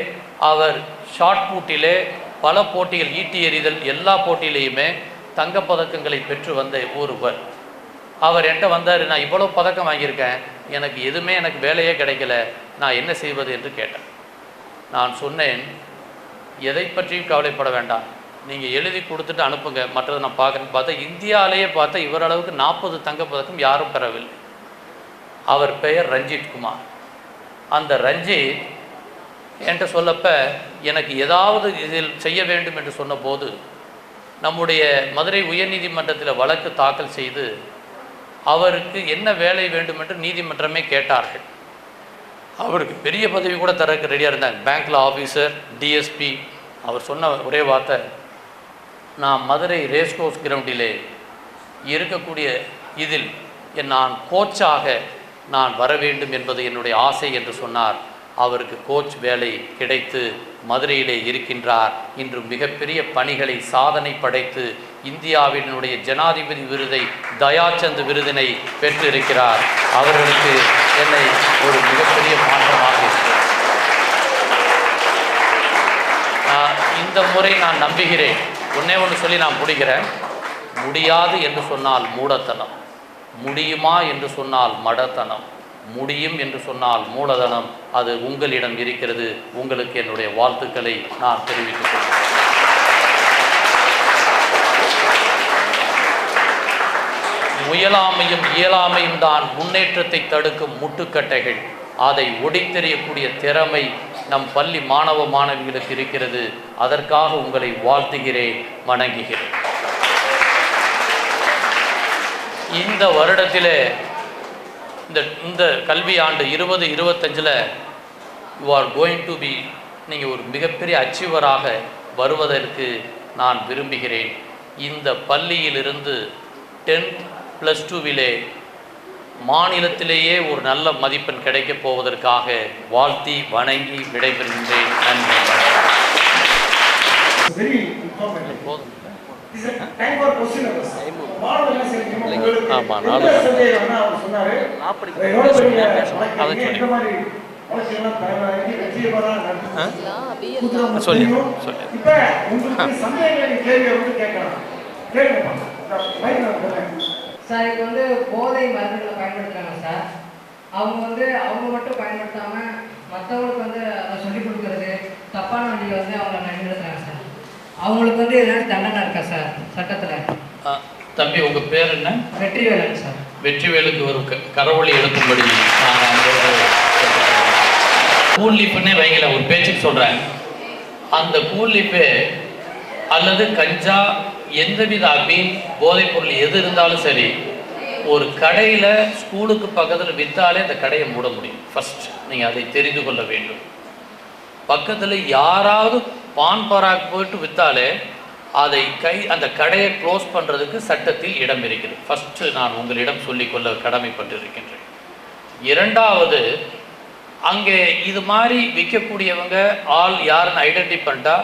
அவர் ஷார்ட் பூட்டிலே பல போட்டிகள், ஈட்டி எறிதல் எல்லா போட்டியிலையுமே தங்கப்பதக்கங்களை பெற்று வந்த ஒருவர். அவர் என்கிட்ட வந்தார். நான் இவ்வளோ பதக்கம் வாங்கியிருக்கேன், எனக்கு எதுவுமே எனக்கு வேலையே கிடைக்கல, நான் என்ன செய்வது என்று கேட்டேன். நான் சொன்னேன், எதை பற்றியும் கவலைப்பட வேண்டாம், நீங்கள் எழுதி கொடுத்துட்டு அனுப்புங்க, மற்றதை நான் பார்க்குறேன்னு பார்த்தா இந்தியாவிலேயே பார்த்தா இவரளவுக்கு 40 தங்கப்பதக்கம் யாரும் பெறவில்லை. அவர் பெயர் ரஞ்சித் குமார். அந்த ரஞ்சித் என்கிட்ட சொல்லப்ப எனக்கு ஏதாவது இதில் செய்ய வேண்டும் என்று சொன்னபோது நம்முடைய மதுரை உயர்நீதிமன்றத்தில் வழக்கு தாக்கல் செய்து அவருக்கு என்ன வேலை வேண்டும் என்று நீதிமன்றமே கேட்டார்கள். அவருக்கு பெரிய பதவி கூட தரக்கு ரெடியாக இருந்தாங்க, பேங்க்கில் ஆஃபீஸர், டிஎஸ்பி. அவர் சொன்ன ஒரே வார்த்தை, நான் மதுரை ரேஸ்கோர்ஸ் கிரவுண்டிலே இருக்கக்கூடிய இதில் நான் கோச்சாக நான் வர வேண்டும் என்பது என்னுடைய ஆசை என்று சொன்னார். அவருக்கு கோச் வேலை கிடைத்து மதுரையிலே இருக்கின்றார். இன்று மிகப்பெரிய பணிகளை சாதனை படைத்து இந்தியாவினுடைய ஜனாதிபதி விருதை, தயாச்சந்த் விருதினை பெற்று இருக்கிறார். அவர்களுக்கு என்னை ஒரு மிகப்பெரிய மாற்றமாக இருக்கிறது. இந்த முறை நான் நம்புகிறேன். ஒன்று சொல்லி நான் முடிக்கிறேன். முடியாது என்று சொன்னால் மூடத்தனம், முடியுமா என்று சொன்னால் மடத்தனம், முடியும் என்று சொன்னால் மூலதனம். அது உங்களிடம் இருக்கிறது. உங்களுக்கு என்னுடைய வாழ்த்துக்களை நான் தெரிவித்துக் கொள்கிறேன். முயலாமையும் இயலாமையும் தான் முன்னேற்றத்தை தடுக்கும் முட்டுக்கட்டைகள். அதை ஒடித்தெறியக்கூடிய திறமை நம் பள்ளி மாணவ மாணவிகளுக்கு இருக்கிறது. அதற்காக உங்களை வாழ்த்துகிறேன், வணங்குகிறேன். இந்த வருடத்திலே இந்த கல்வி ஆண்டு 2025 you are going to be, நீங்கள் ஒரு மிகப்பெரிய அச்சீவராக வருவதற்கு நான் விரும்புகிறேன். இந்த பள்ளியிலிருந்து 10th +2 மாநிலத்திலேயே ஒரு நல்ல மதிப்பெண் கிடைக்கப் போவதற்காக வாழ்த்தி வணங்கி விடைபெறுகின்றேன். நன்றி. சார், இது வந்து போதை மருந்துகளை பயன்படுத்துகிறாங்க சார். அவங்க மட்டும் பயன்படுத்தாமல் மற்றவங்களுக்கு அதை சொல்லிக் கொடுக்குறது, தப்பான வண்டியை அவங்கள பயன்படுத்துகிறாங்க சார். அவங்களுக்கு எதாவது தண்டனை இருக்கா சார் சட்டத்தில்? தம்பி, உங்கள் பேர் என்ன? வெற்றிவேலன் சார். வெற்றிவேலுக்கு ஒரு கரவொலி எடுக்கும்படி கூல் லீஃப்னே வைக்கல, ஒரு பேச்சுக்கு சொல்கிறேன். அந்த கூல் லீஃபு அல்லது கஞ்சா, எந்தவித அபீன் போதைப் பொருள் எது இருந்தாலும் சரி, ஒரு கடையில் ஸ்கூலுக்கு பக்கத்தில் விற்றாலே அந்த கடையை மூட முடியும். ஃபஸ்ட் நீங்கள் அதை தெரிந்து கொள்ள வேண்டும். பக்கத்தில் யாராவது பான் பராக் போயிட்டு விற்றாலே அந்த கடையை க்ளோஸ் பண்ணுறதுக்கு சட்டத்தில் இடம் இருக்கிறது. ஃபஸ்ட்டு நான் உங்களிடம் சொல்லிக்கொள்ள கடமைப்பட்டு இருக்கின்றேன். இரண்டாவது, அங்கே இது மாதிரி விற்கக்கூடியவங்க ஆள் யாருன்னு ஐடென்டி பண்ணிட்டா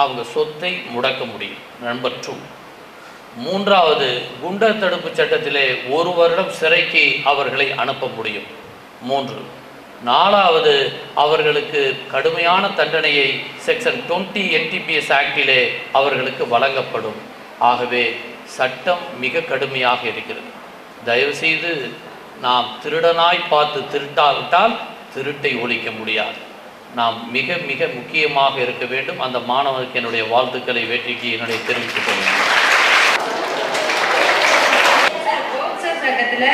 அவங்க சொத்தை முடக்க முடியும். நம்பர் 2. மூன்றாவது, குண்டர் தடுப்பு சட்டத்திலே 1 வருடம் சிறைக்கு அவர்களை அனுப்ப முடியும். 3. நாலாவது, அவர்களுக்கு கடுமையான தண்டனையை செக்ஷன் 20 NTPS ஆக்டிலே அவர்களுக்கு வழங்கப்படும். ஆகவே சட்டம் மிக கடுமையாக இருக்கிறது. தயவுசெய்து நாம் திருடனாய் பார்த்து திருட்டாவிட்டால் திருட்டை ஒழிக்க முடியாது. நாம் மிக மிக முக்கியமாக இருக்க வேண்டும். அந்த மாணவனுக்கு என்னுடைய வாழ்த்துக்களை வெற்றிக்கு என்னுடைய தெரிவித்துக் கொள்கிறேன். சட்டத்தில்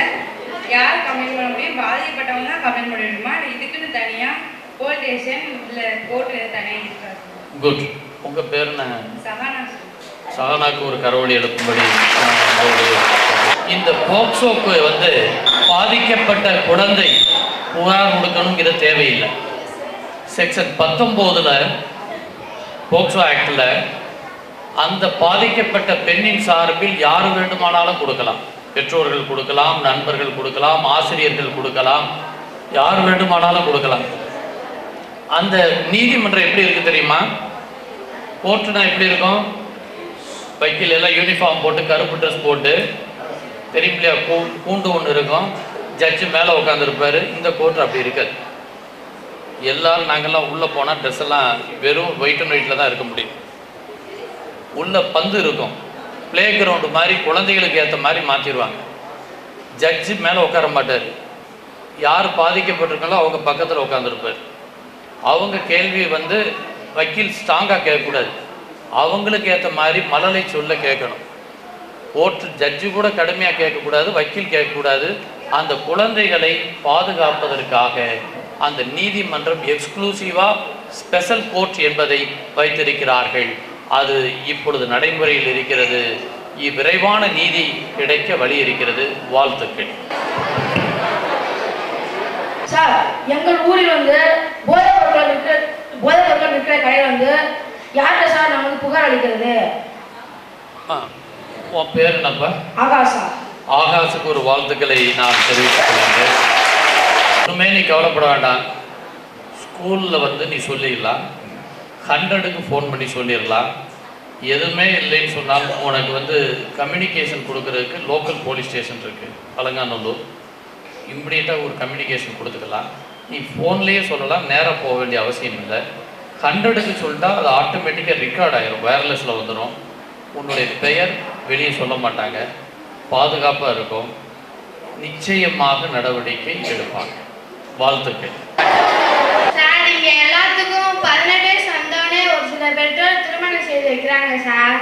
யார் கம்ப்ளைண்ட் பண்ண முடியும்? பாதிக்கப்பட்டவங்க தான் கம்ப்ளைண்ட் பண்ண முடியுமா? இதுக்குன்னு தனியாக போலீஸ் ஸ்டேஷன் இல்லை கோர்ட்டு தனியாக இருக்காது? குட். உங்கள் பேர் என்ன? சகானா. சகானாக்கு ஒரு கரவொலி எழுப்பும்படி. இந்த போக்சோக்கு வந்து பாதிக்கப்பட்ட குழந்தை புகார் கொடுக்கணுங்கிற தேவையில்லை. செக்ஷன் 19 போக்சோ ஆக்டில் அந்த பாதிக்கப்பட்ட பெண்ணின் சார்பில் யார் வேண்டுமானாலும் கொடுக்கலாம். பெற்றோர்கள் கொடுக்கலாம், நண்பர்கள் கொடுக்கலாம், ஆசிரியர்கள் கொடுக்கலாம், யார் வேண்டுமானாலும் கொடுக்கலாம். அந்த நீதிமன்றம் எப்படி இருக்குது தெரியுமா? கோர்ட்டுனா எப்படி இருக்கும்? வக்கீல் எல்லாம் யூனிஃபார்ம் போட்டு கருப்பு ட்ரெஸ் போட்டு தெரியுமில்லையா, கூண்டு ஒன்று இருக்கும், ஜட்ஜு மேலே உட்காந்துருப்பார். இந்த கோர்ட் அப்படி இருக்காது. எல்லாரும் நாங்கள்லாம் உள்ளே போனால் ட்ரெஸ் எல்லாம் வெறும் ஒயிட் அண்ட் ஒயிட்டில் தான் இருக்க முடியும். உள்ள பந்து இருக்கும், ப்ளே கிரவுண்டு மாதிரி குழந்தைகளுக்கு ஏற்ற மாதிரி மாற்றிடுவாங்க. ஜட்ஜு மேலே உட்கார மாட்டார். யார் பாதிக்கப்பட்டிருக்காங்களோ அவங்க பக்கத்தில் உட்காந்துருப்பார். அவங்க கேள்வி வந்து வக்கீல் ஸ்ட்ராங்காக கேட்கக்கூடாது, அவங்களுக்கு ஏற்ற மாதிரி மழலை சொல்ல கேட்கணும். கோர்ட்டு ஜட்ஜு கூட கடுமையாக கேட்கக்கூடாது, வக்கீல் கேட்கக்கூடாது. அந்த குழந்தைகளை பாதுகாப்பதற்காக அந்த நீதிமன்றம் எக்ஸ்க்ளூசிவாக ஸ்பெஷல் கோர்ட் என்பதை வைத்திருக்கிறார்கள். அது இப்பொழுது நடைமுறையில் இருக்கிறது. விரைவான நீதி கிடைக்க வழி இருக்கிறது. வாழ்த்துக்கள். சார், எங்கள் ஊரில் வந்து போதை பொருட்கள் விற்கிற கடையில் வந்து யார்கிட்ட சார் நான் வந்து புகார் அளிக்கிறது? உன் பேர் என்னப்பா? ஆகாஷா. ஆகாஷுக்கு ஒரு வாழ்த்துக்களை நான் தெரிவித்துக் கொள்கிறேன். ஒன்றுமே நீ கவலைப்பட வேண்டாம். ஸ்கூலில் வந்து நீ சொல்லிடலாம், 100க்கு ஃபோன் பண்ணி சொல்லிடலாம். எதுவுமே இல்லைன்னு சொன்னால் உனக்கு வந்து கம்யூனிகேஷன் கொடுக்கறதுக்கு லோக்கல் போலீஸ் ஸ்டேஷன் இருக்குது, அலங்காநல்லூர். இம்மிடியட்டாக ஒரு கம்யூனிகேஷன் கொடுத்துக்கலாம். நீ ஃபோன்லேயே சொல்லலாம், நேராக போக வேண்டிய அவசியம் இல்லை. 100க்கு சொல்லிட்டா அது ஆட்டோமேட்டிக்காக ரெக்கார்ட் ஆகிரும், வயர்லெஸில் வந்துடும். உன்னுடைய பெயர் வெளியே சொல்ல மாட்டாங்க, பாதுகாப்பாக இருக்கும். நிச்சயமாக நடவடிக்கை எடுப்பாங்க. வாழ்த்துக்கள். சார், இங்கே எல்லாத்துக்கும் 18 வயசு வந்தோடனே ஒரு சில பெற்றோர் திருமணம் செய்து வைக்கிறாங்க சார்.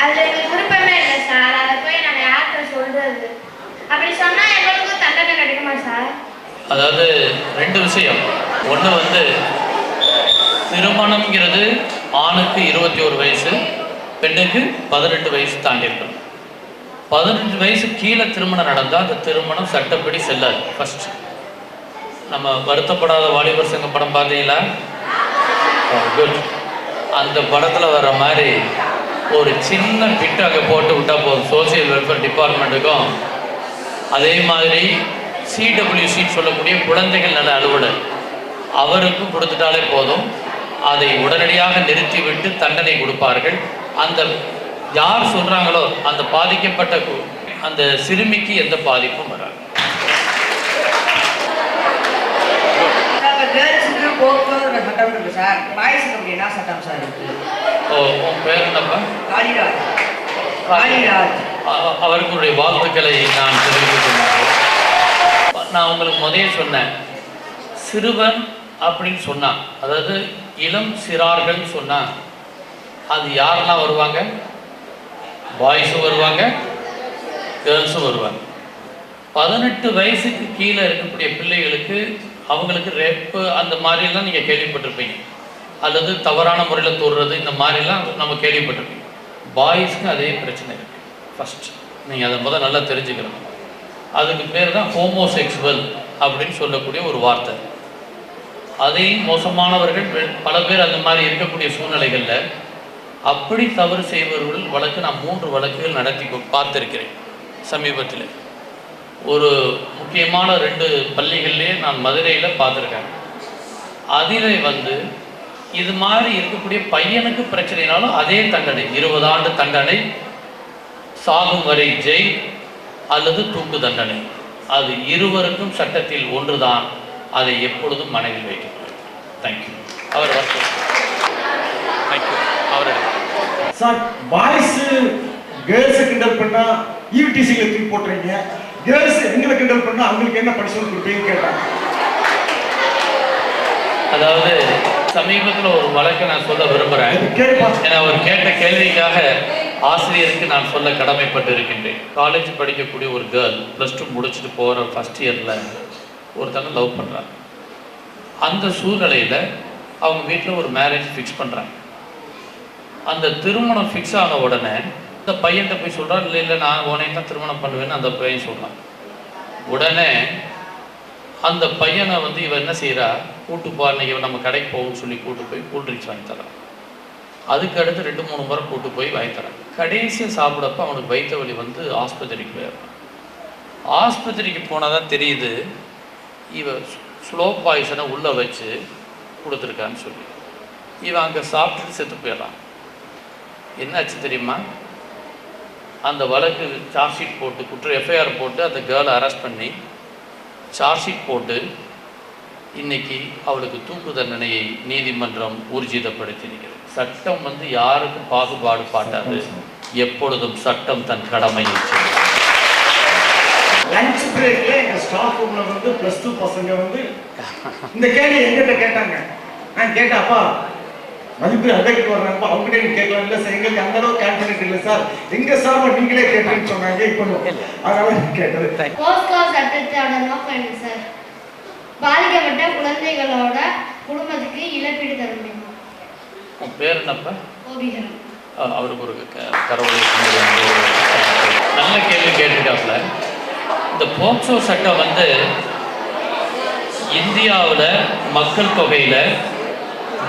அதில் எங்களுக்கு விருப்பமே இல்லை சார். அதை போய் நாங்கள் யார்கிட்ட சொல்கிறது? அப்படி சொன்னால் எங்களுக்கும் தண்டனை கிடைக்குமா சார்? அதாவது 2 விஷயம். ஒன்று வந்து திருமணம்ங்கிறது ஆணுக்கு 21 வயசு, பெண்ணுக்கு 18 வயசு தாண்டி இருக்கணும். 18 வயசு கீழே திருமணம் நடந்தால் அந்த திருமணம் சட்டப்படி செல்லாது. ஃபர்ஸ்ட் நம்ம வருத்தப்படாத வாலிபர் சங்க படம் பார்த்தீங்களா? குட். அந்த படத்தில் வர்ற மாதிரி ஒரு சின்ன பிட்டு அங்கே போட்டு விட்டால் போதும் சோசியல் வெல்ஃபேர் டிபார்ட்மெண்ட்டுக்கும். அதே மாதிரி CWC சொல்லக்கூடிய குழந்தைகள் நல அலுவலர் அவருக்கும் கொடுத்துட்டாலே போதும். அதை உடனடியாக நிறுத்திவிட்டு தண்டனை கொடுப்பார்கள். அந்த யார் சொல்கிறாங்களோ அந்த பாதிக்கப்பட்ட அந்த சிறுமிக்கு எந்த பாதிப்பும் வராது. கேர்ள்ஸுக்கு போக்குவரத்து சட்டம் இருக்கு சார், பாய்ஸுக்கு அப்படின்னா சட்டம் சார் இருக்கு. உன் பேர் என்னப்பா? காளிராஜ். காளிராஜ். அவர்களுடைய வாழ்த்துக்களை நான் தெரிவித்துக் கொள்கிறேன். நான் உங்களுக்கு முதலே சொன்னேன், சிறுவன் அப்படின்னு சொன்னான், அதாவது இளம் சிறார்கள் சொன்னான். அது யாரெல்லாம் வருவாங்க? பாய்ஸும் வருவாங்க, கேர்ள்ஸும் வருவாங்க. 18 வயசுக்கு கீழே இருக்கக்கூடிய பிள்ளைகளுக்கு அவங்களுக்கு ரேப்பு அந்த மாதிரிலாம் நீங்கள் கேள்விப்பட்டிருப்பீங்க, அல்லது தவறான முறையில் தோடுறது இந்த மாதிரிலாம் நம்ம கேள்விப்பட்டிருப்பீங்க. பாய்ஸ்க்கு அதே பிரச்சனை இருக்குது. ஃபஸ்ட் நீங்கள் அதை நல்லா தெரிஞ்சுக்கணும். அதுக்கு பேர் தான் ஹோமோசெக்சுவல் அப்படின்னு சொல்லக்கூடிய ஒரு வார்த்தை. அதையும் மோசமானவர்கள் பல பேர் அந்த மாதிரி இருக்கக்கூடிய சூழ்நிலைகளில் அப்படி தவறு செய்பவர்கள் வழக்கு நான் 3 வழக்குகள் நடத்தி பார்த்துருக்கிறேன் சமீபத்தில். ஒரு முக்கியமான 2 பள்ளிகள்லேயே நான் மதுரையில் பார்த்துருக்கேன். அதில் வந்து இது மாதிரி இருக்கக்கூடிய பையனுக்கு பிரச்சனைனாலும் அதே தண்டனை, 20 ஆண்டு தண்டனை, சாகும் வரை ஜெயில் அல்லது தூக்கு தண்டனை. அது இருவருக்கும் சட்டத்தில் ஒன்றுதான். அதை எப்பொழுதும் மனதில் வைக்கணும். தேங்க்யூ. அவர் தேங்க்யூ. அவருடைய சார், பாய்ஸ் கேர்ள்ஸை கிண்டல் பண்ணா ஈவ்டீசிங்ல தூக்கி போட்டுறீங்க, கேர்ள்ஸ் எங்களை கிண்டல் பண்ணா அவங்களுக்கு என்ன பனிஷ்மெண்ட் கொடுப்பீங்கன்னு கேட்டாங்க. அதாவது சமீபத்தில் ஒரு வழக்கை நான் சொல்ல விரும்புகிறேன். ஏன்னா அவர் கேட்ட கேள்விக்காக ஆசிரியருக்கு நான் சொல்ல கடமைப்பட்டு இருக்கின்றேன். காலேஜ் படிக்கக்கூடிய ஒரு கேர்ள் +2 முடிச்சுட்டு போகிற ஃபஸ்ட் இயரில் ஒருத்தங்க லவ் பண்ணுறாங்க. அந்த சூழ்நிலையில் அவங்க வீட்டில் ஒரு மேரேஜ் ஃபிக்ஸ் பண்ணுறாங்க. அந்த திருமணம் ஃபிக்ஸ் ஆன உடனே இந்த பையன்கிட்ட போய் சொல்கிறான், இல்லை இல்லை நான் உனையும் தான் திருமணம் பண்ணுவேன்னு அந்த பையன் சொல்கிறான். உடனே அந்த பையனை வந்து இவன் என்ன செய்கிறா, கூட்டு போ, இவன் நம்ம கடைக்கு போகும்னு சொல்லி கூட்டு போய் கூல்ட்ரிங்க்ஸ் வாங்கி தரான். அதுக்கு அடுத்து 2-3 முறை கூட்டு போய் வாங்கி தரான். கடைசியாக சாப்பிடப்போ அவனுக்கு வயிற்று வலி வந்து ஆஸ்பத்திரிக்கு போயிடுறான். ஆஸ்பத்திரிக்கு போனால் தான் தெரியுது இவன் ஸ்லோ பாய்சனை உள்ளே வச்சு கொடுத்துருக்கான்னு சொல்லி. இவன் அங்கே சாப்பிட்டுட்டு செத்து போயிடறான். என்னாச்சு தெரியுமா? அந்த வழக்கு சார்ஜ் ஷீட் போட்டு எஃப்ஐஆர் போட்டு அந்த கேர்ளை அரெஸ்ட் பண்ணி சார்ஜ் ஷீட் போட்டு இன்னைக்கு அவளுக்கு தூக்கு தண்டனையை நீதிமன்றம் ஊர்ஜிதப்படுத்தியிருக்கிறது. சட்டம் வந்து யாருக்கும் பாகுபாடு காட்டாது. எப்பொழுதும் சட்டம் தன் கடமையை செய்யும். லஞ்ச் பிரேக்ல எங்க ஸ்டாஃப் ரூம்ல வந்து +2 பசங்க வந்து இந்த கேள்வி எங்கிட்ட கேட்டாங்க. நான் கேட்டேன், அப்பா மதிப்பு அடக்கிட்டு வர்றாங்க, அவங்ககிட்ட நீங்க கேட்கலாம். இல்லை சார், எங்களுக்கு அந்த அளவு கான்ஃபிடென்ட் இல்லை சார், எங்க சார் நீங்களே கேட்டேன்னு சொன்னாங்க. இப்போ அதனால கேட்டது. போஸ்கோ சட்டத்தோட நோக்கம் என்ன சார்? பாதிக்கப்பட்ட குழந்தைகளோட குடும்பத்துக்கு இழப்பீடு தர முடியுமா? உன் பேர் என்னப்பா? ஓபிகரன். அவருக்கு ஒரு கடவுளை நல்ல கேள்வி கேட்டுட்டாப்புல. இந்த போக்சோ சட்டம் வந்து இந்தியாவில் மக்கள் தொகையில்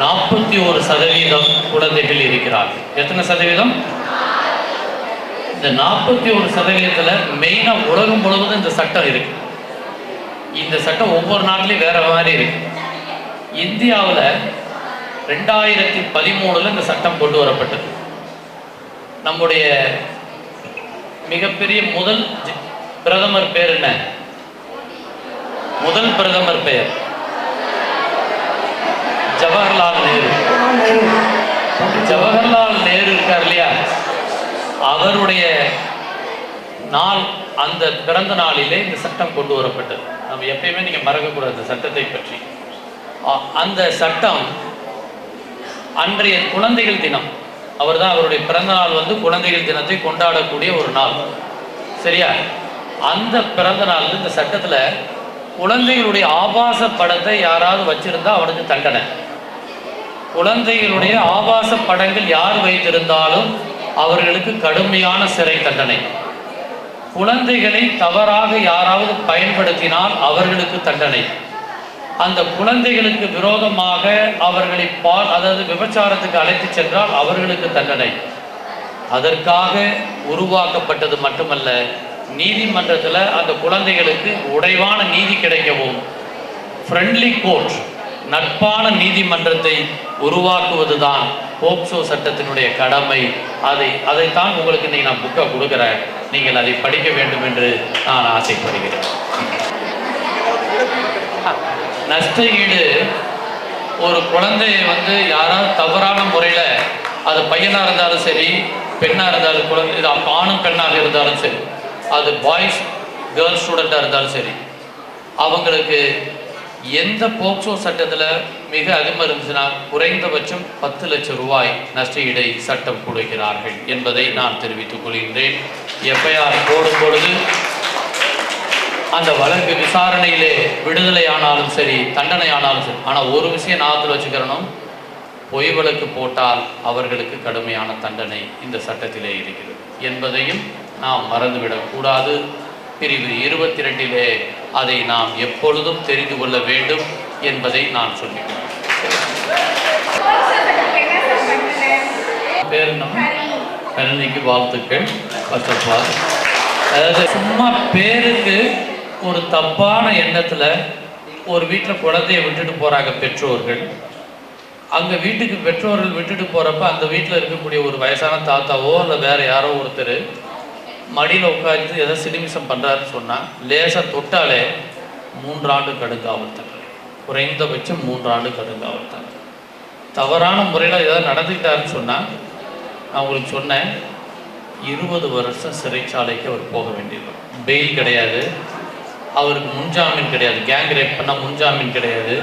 41% குழந்தைகள் இருக்கிறார்கள். எத்தனை சதவீதம்? இந்த 41%ல் மெயினாக உலகம் முழுவதும் இந்த சட்டம் இருக்கு. இந்த சட்டம் ஒவ்வொரு நாட்டிலையும் வேற மாதிரி இருக்கு. இந்தியாவில் 2013 இந்த சட்டம் கொண்டு வரப்பட்டது. நம்முடைய மிகப்பெரிய முதல் பிரதமர் பேர் என்ன? முதல் பிரதமர் பெயர் ஜவஹர்லால் நேரு. ஜவஹர்லால் நேரு இருக்கார் இல்லையா, அவருடைய நாள், அந்த பிறந்த நாளிலே இந்த சட்டம் கொண்டு வரப்பட்டது. நம்ம எப்பயுமே நீங்க மறக்கக்கூடாது சட்டத்தை பற்றி. அந்த சட்டம் அன்றைய குழந்தைகள் தினம், அவர் தான் அவருடைய பிறந்த நாள் வந்து குழந்தைகள் தினத்தை கொண்டாடக்கூடிய ஒரு நாள், சரியா? அந்த பிறந்த நாள் இந்த சட்டத்துல குழந்தைகளுடைய ஆபாச படத்தை யாராவது வச்சிருந்தா அவனுக்கு தண்டனை. குழந்தைகளுடைய ஆபாச படங்கள் யார் வைத்திருந்தாலும் அவர்களுக்கு கடுமையான சிறை தண்டனை. குழந்தைகளை தவறாக யாராவது பயன்படுத்தினால் அவர்களுக்கு தண்டனை. அந்த குழந்தைகளுக்கு விரோதமாக அவர்களை அதாவது விபச்சாரத்துக்கு அழைத்து சென்றால் அவர்களுக்கு தண்டனை. அதற்காக உருவாக்கப்பட்டது மட்டுமல்ல, நீதிமன்றத்தில் அந்த குழந்தைகளுக்கு உடைவான நீதி கிடைக்கவும் ஃப்ரெண்ட்லி கோர்ட், நட்பான நீதிமன்றத்தை உருவாக்குவதுதான் போக்சோ சட்டத்தினுடைய கடமை. அதைத்தான் உங்களுக்கு இன்னைக்கு நான் புக்கை கொடுக்குறேன். நீங்கள் அதை படிக்க வேண்டும் என்று நான் ஆசைப்படுகிறேன். நஷ்ட ஈடு, ஒரு குழந்தையை வந்து யாராவது தவறான முறையில், அது பையனாக இருந்தாலும் சரி, பெண்ணாக இருந்தாலும், குழந்தை ஆணும் பெண்ணாக இருந்தாலும் சரி, அது பாய்ஸ் கேர்ள்ஸ் ஸ்டூடெண்ட்டாக இருந்தாலும் சரி, அவங்களுக்கு எந்த போக்சோ சட்டத்தில் மிக அதிகமாக இருந்துச்சுன்னா குறைந்தபட்சம் 10 லட்சம் ரூபாய் நஷ்ட ஈடை சட்டம் கொடுக்கிறார்கள் என்பதை நான் தெரிவித்துக் கொள்கின்றேன். எஃப்ஐஆர் போடும் பொழுது அந்த வழக்கு விசாரணையிலே விடுதலை ஆனாலும் சரி, தண்டனை ஆனாலும் சரி. ஆனால் ஒரு விஷயம் ஞாபகத்தில் வச்சுக்கிறணும், பொய் வழக்கு போட்டால் அவர்களுக்கு கடுமையான தண்டனை இந்த சட்டத்திலே இருக்கிறது என்பதையும் நாம் மறந்துவிடக்கூடாது. பிரிவு 22 அதை நாம் எப்பொழுதும் தெரிந்து கொள்ள வேண்டும் என்பதை நான் சொல்லிக்கிறேன். பேர் என்ன? கருணைக்கு வாழ்த்துக்கள். ஃபர்ஸ்ட் ஆஃப் ஆல் அதாவது சும்மா பேருக்கு ஒரு தப்பான எண்ணத்தில் ஒரு வீட்டில் குழந்தைய விட்டுட்டு போகிறாங்க பெற்றோர்கள். அங்கே வீட்டுக்கு பெற்றோர்கள் விட்டுட்டு போகிறப்ப அந்த வீட்டில் இருக்கக்கூடிய ஒரு வயசான தாத்தாவோ இல்லை வேறு யாரோ ஒருத்தர் மடியில் உட்காந்து எதை சினிமிசம் பண்ணுறாருன்னு சொன்னால் லேசாக தொட்டாலே 3 ஆண்டு கடுங்காவல் தண்டனை, குறைந்தபட்சம் 3 ஆண்டு கடுங்காவல் தண்டனை. தவறான முறையில் ஏதாவது நடந்துக்கிட்டாருன்னு சொன்னால் நான் உங்களுக்கு சொன்னேன் 20 வருஷம் சிறைச்சாலைக்கு அவர் போக வேண்டியது. பெயில் கிடையாது, அவருக்கு முன்ஜாமீன் கிடையாது, கேங் ரேப் பண்ணால் முன்ஜாமீன் கிடையாது,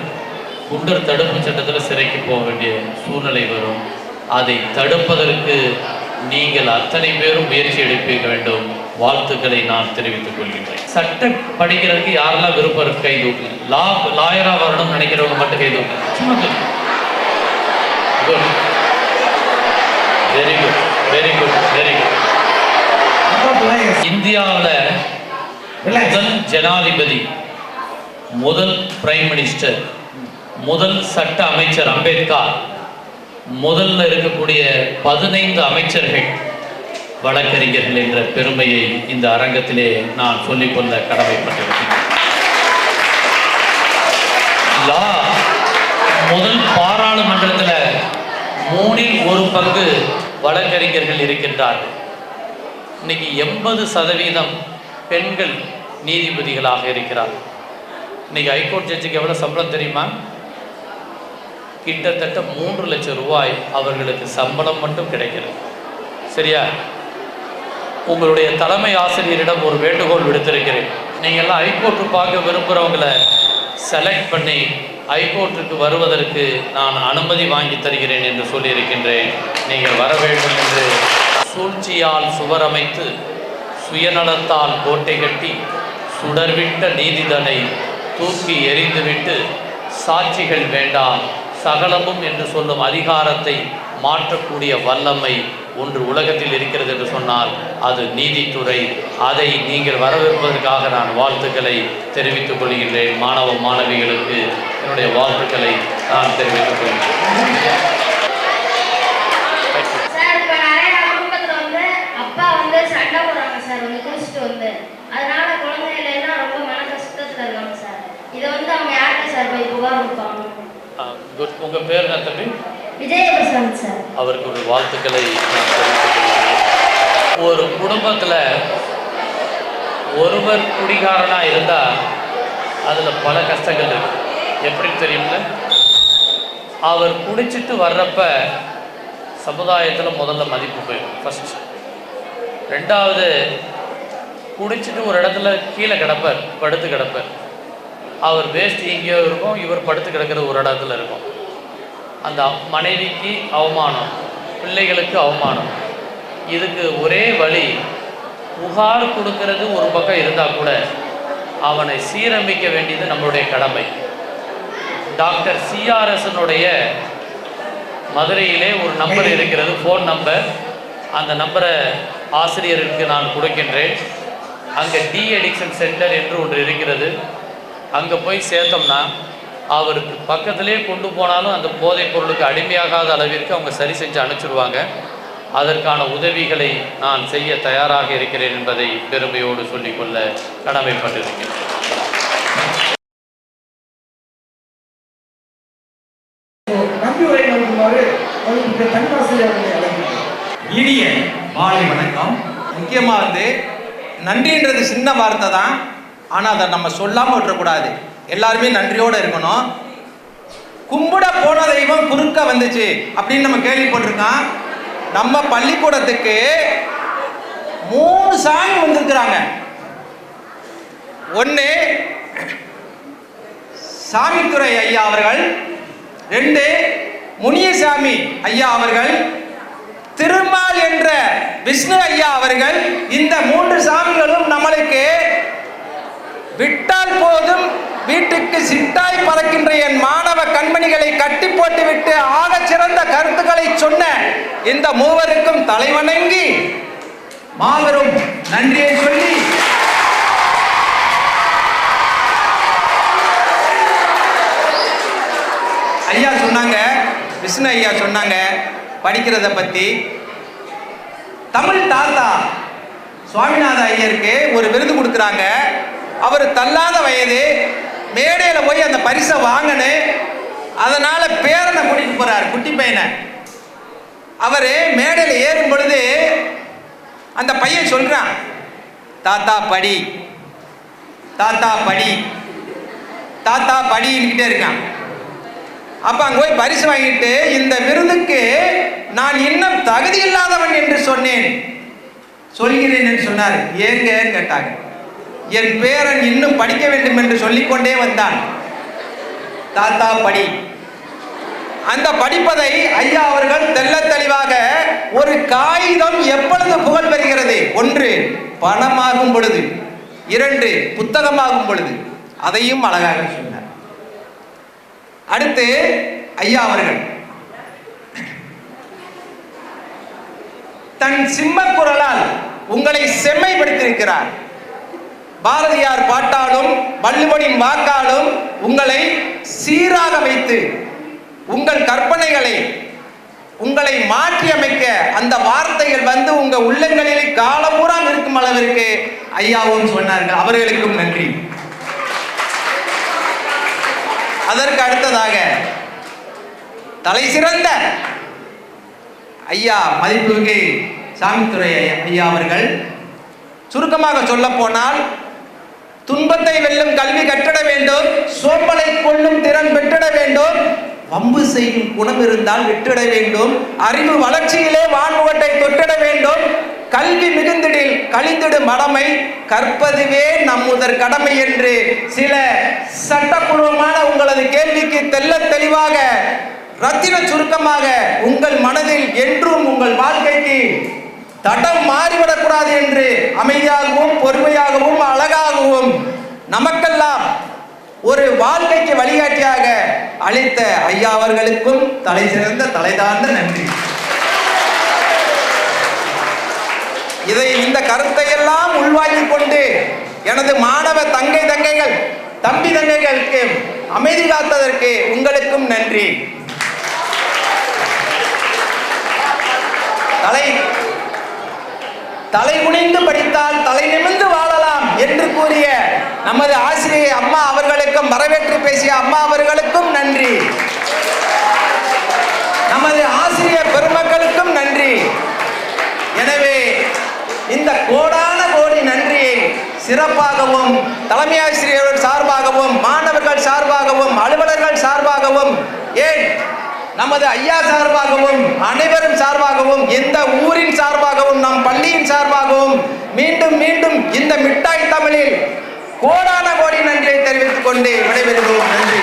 குண்டர் தடுப்பு சட்டத்தில் சிறைக்கு போக வேண்டிய சூழ்நிலை வரும். அதை தடுப்பதற்கு நீங்கள் அத்தனை பேரும் முயற்சி எடுக்க வேண்டும். வாழ்த்துக்களை நான் தெரிவித்துக் கொள்கின்றேன். சட்டம் படிக்கிறதுக்கு யாரெல்லாம் விருப்பம் இருக்கு கை தூக்கு. லாயராக வரணும்னு நினைக்கிறவங்க மட்டும் கை தூக்கு. சும்மா good, very good, very good, very good. இந்தியாவில் முதல் ஜனாதிபதி, முதல் பிரைம் மினிஸ்டர், முதல் சட்ட அமைச்சர் அம்பேத்கர், முதல்ல இருக்கக்கூடிய 15 அமைச்சர்கள் வழக்கறிஞர்கள் என்ற பெருமையை இந்த அரங்கத்திலே நான் சொல்லிக்கொள்ள கடமைப்பட்டிருக்கிறேன். முதல் பாராளுமன்றத்தில் 3இல் 1 பங்கு வழக்கறிஞர்கள் இருக்கின்றார்கள். இன்னைக்கு 80% பெண்கள் நீதிபதிகளாக இருக்கிறார்கள். இன்னைக்கு ஹைகோர்ட் ஜட்ஜுக்கு எவ்வளோ சம்பளம் தெரியுமா? கிட்டத்தட்ட 3 லட்சம் ரூபாய் அவர்களுக்கு சம்பளம் மட்டும் கிடைக்கிறது. சரியா? உங்களுடைய தலைமை ஆசிரியரிடம் ஒரு வேண்டுகோள் விடுத்திருக்கிறேன். நீங்கள்லாம் ஹைகோர்ட்டு பார்க்க விரும்புகிறவங்களை செலக்ட் பண்ணி ஹைகோர்ட்டுக்கு வருவதற்கு நான் அனுமதி வாங்கி தருகிறேன் என்று சொல்லியிருக்கின்றேன். நீங்கள் வர வேண்டும் என்று. சூழ்ச்சியால் சுவரமைத்து சுயநலத்தால் கோட்டை கட்டி சுடர்விட்ட நீதிதனை தூக்கி எறிந்துவிட்டு சாட்சிகள் வேண்டாம் சகலமும் என்று சொல்லும் அதிகாரத்தை மாற்றக்கூடிய வல்லமை ஒன்று உலகத்தில் இருக்கிறது என்று சொன்னால் அது நீதித்துறை. அதை நீங்கள் வரவேற்பதற்காக நான் வாழ்த்துக்களை தெரிவித்துக் கொள்கின்றேன். மாணவ மாணவிகளுக்கு என்னுடைய வாழ்த்துக்களை நான் தெரிவித்துக் கொள்கிறேன். சார், இப்போ நிறைய குடும்பத்தில் வந்து அப்பா வந்து சண்டை போடுறாங்க சார், வந்து குடிச்சிட்டு வந்து. அதனால குழந்தைகள் எல்லாம் ரொம்ப மன கஷ்டத்தில் இருக்காங்க சார். இதை வந்து அவங்க யார்கிட்ட சார் போய் புகார் கொடுப்பாங்க? உங்கள் பேர் என்ன தம்பி? விஜயபிரசாந்த் சார். அவருக்கு ஒரு வாழ்த்துக்களை நான் தெரிவித்துக். ஒரு குடும்பத்தில் ஒருவர் குடிகாரனாக இருந்தால் அதில் பல கஷ்டங்கள் இருக்கு. எப்படி தெரியும்ல? அவர் குடிச்சிட்டு வர்றப்ப சமுதாயத்தில் முதல்ல மதிப்பு போயிடும் ஃபர்ஸ்ட். ரெண்டாவது, குடிச்சிட்டு ஒரு இடத்துல கீழே கிடப்பார், படுத்து கிடப்பார். அவர் வேஸ்ட் எங்கேயோ இருக்கும், இவர் படுத்து கிடக்கிறது ஒரு இடத்துல இருக்கும். அந்த மனைவிக்கு அவமானம், பிள்ளைகளுக்கு அவமானம். இதுக்கு ஒரே வழி புகார் கொடுக்கறது ஒரு பக்கம் இருந்தால் கூட அவனை சீரமைக்க வேண்டியது நம்மளுடைய கடமை. டாக்டர் சிஆர்எஸ்னுடைய மதுரையிலே ஒரு நம்பர் இருக்கிறது, ஃபோன் நம்பர். அந்த நம்பரை ஆசிரியருக்கு நான் கொடுக்கின்றேன். அங்கே டி அடிக்ஷன் சென்டர் என்று ஒன்று இருக்கிறது. அங்கே போய் சேர்த்தோம்னா அவருக்கு பக்கத்திலே கொண்டு போனாலும் அந்த போதைப் பொருளுக்கு அடிமையாகாத அளவிற்கு அவங்க சரி செஞ்சு அனுப்பிச்சிடுவாங்க. அதற்கான உதவிகளை நான் செய்ய தயாராக இருக்கிறேன் என்பதை பெருமையோடு சொல்லிக்கொள்ள கடமைப்பட்டிருக்கிறேன். இனிய மாலை வணக்கம். முக்கியமாக வந்து நன்றின்றது சின்ன வார்த்தை தான், ஆனால் அதை நம்ம சொல்லாமல் விட்டுறக்கூடாது. எல்லாருமே நன்றியோடு இருக்கணும். கும்பிட போன தெய்வம் குறுக்க வந்துச்சு அப்படின்னு நம்ம கேள்விப்பட்டிருக்கோம். நம்ம பள்ளிக்கூடத்துக்கு 3 சாமி வந்திருக்கிறாங்க. ஒன்று சாமித்துறை ஐயா அவர்கள், 2 முனியசாமி ஐயா அவர்கள், திருமால் என்ற விஷ்ணு ஐயா அவர்கள். இந்த 3 சாமிகளும் நம்மளுக்கு விட்டால் போதும் வீட்டுக்கு சிட்டாய் பறக்கின்ற என் மாணவ கண்மணிகளை கட்டி போட்டுவிட்டு ஆக சிறந்த கருத்துக்களை சொன்ன இந்த மூவருக்கும் தலைவணங்கி மாபெரும் நன்றியை சொல்லி ஐயா சொன்னாங்க, விஷ்ணு ஐயா சொன்னாங்க படிக்கிறத பத்தி. தமிழ் தாத்தா சுவாமிநாத ஐயருக்கு ஒரு விருது கொடுக்குறாங்க. அவர் தள்ளாத வயது, மேடையில் போய் அந்த பரிசை வாங்கணும். அதனால பேரனை கூட்டிட்டு போறாரு, குட்டி பையனை. அவர் மேடையில் ஏறும் பொழுது அந்த பையன் சொல்றான், தாத்தா படி, தாத்தா படி, தாத்தா படிக்கிட்டே இருக்கான். அப்ப அங்க போய் பரிசு வாங்கிட்டு, இந்த விருதுக்கு நான் இன்னும் தகுதி இல்லாதவன் என்று சொன்னேன், சொல்கிறேன் என்று சொன்னார். ஏங்க கேட்டாங்க. என் பேரன் இன்னும் படிக்க வேண்டும் என்று சொல்லிக்கொண்டே வந்தான். தாத்தா படி. அந்த படிப்பதை ஐயா அவர்கள் தெள்ள தெளிவாக, ஒரு காகிதம் எப்பொழுது புகழ் பெறுகிறது? 1 பணமாகும் பொழுது, 2 புத்தகமாகும் பொழுது. அதையும் அழகாக சொன்னார். அடுத்து ஐயா அவர்கள் தன் சிம்ம குரலால் உங்களை செம்மைப்படுத்தியிருக்கிறார். பாரதியார் பாட்டாலும் வள்ளுவனின் வாக்காலும் உங்களை சீராக வைத்து உங்கள் கற்பனைகளை உங்களை மாற்றி அமைக்க அந்த வார்த்தைகள் வந்து உங்க உள்ளங்களில் காலம்பூராம் இருக்கும் அளவிற்கு ஐயாவும் சொன்னார்கள். அவர்களுக்கும் நன்றி. அதற்கு அடுத்ததாக தலை சிறந்த ஐயா மதிப்புமிகு சாமித்துரை ஐயா அவர்கள், சுருக்கமாக சொல்ல போனால், துன்பத்தை வெல்லும் கல்வி கற்றிட வேண்டும், சோம்பலை கொள்ளும் திறன் பெற்றிட வேண்டும், வம்பு செய்யும் குணம் இருந்தால் விட்டிட வேண்டும், அறிவு வளர்ச்சியிலே வான்முகட்டை தொட்டிட வேண்டும், கல்வி மிகுந்திடில் கழிந்திடும் மடமை, கற்பதுவே நம்முதற் கடமை என்று சில சட்டப்பூர்வமான உங்களது கேள்விக்கு தெள்ள தெளிவாக ரத்தின சுருக்கமாக உங்கள் மனதில் என்றும் உங்கள் வாழ்க்கைக்கு தடம் மாறிவிடக்கூடாது என்று அமைதியாகவும் பொறுமையாகவும் அழகாகவும் நமக்கெல்லாம் ஒரு வாழ்க்கைக்கு வழிகாட்டியாக அளித்த ஐயா அவர்களுக்கும் தலை சிறந்த தலைதார்ந்த நன்றி. இந்த கருத்தை எல்லாம் உள்வாங்கிக் கொண்டு எனது மாணவ தங்கைகள் தம்பி தங்கைகளுக்கு அமைதி காத்ததற்கு உங்களுக்கும் நன்றி. தலை குனிந்து படித்தால் தலை நிமிர்ந்து வாழலாம் என்று கூறிய நமது ஆசிரியை அம்மா அவர்களுக்கும், வரவேற்று பேசிய அம்மா அவர்களுக்கும் நன்றி. நமது ஆசிரியர் பெருமக்களுக்கும் நன்றி. எனவே இந்த கோடான கோடி நன்றியை சிறப்பாகவும் தலைமை ஆசிரியர்கள் சார்பாகவும் மாணவர்கள் சார்பாகவும் அலுவலர்கள் சார்பாகவும் ஏன் நமது ஐயா சார்பாகவும் அனைவரும் சார்பாகவும் எந்த ஊரின் சார்பாகவும் நம் பள்ளியின் சார்பாகவும் மீண்டும் மீண்டும் இந்த மிட்டாய் தமிழில் கோடான கோடி நன்றியை தெரிவித்துக் கொண்டு விடைபெறுகிறோம். நன்றி.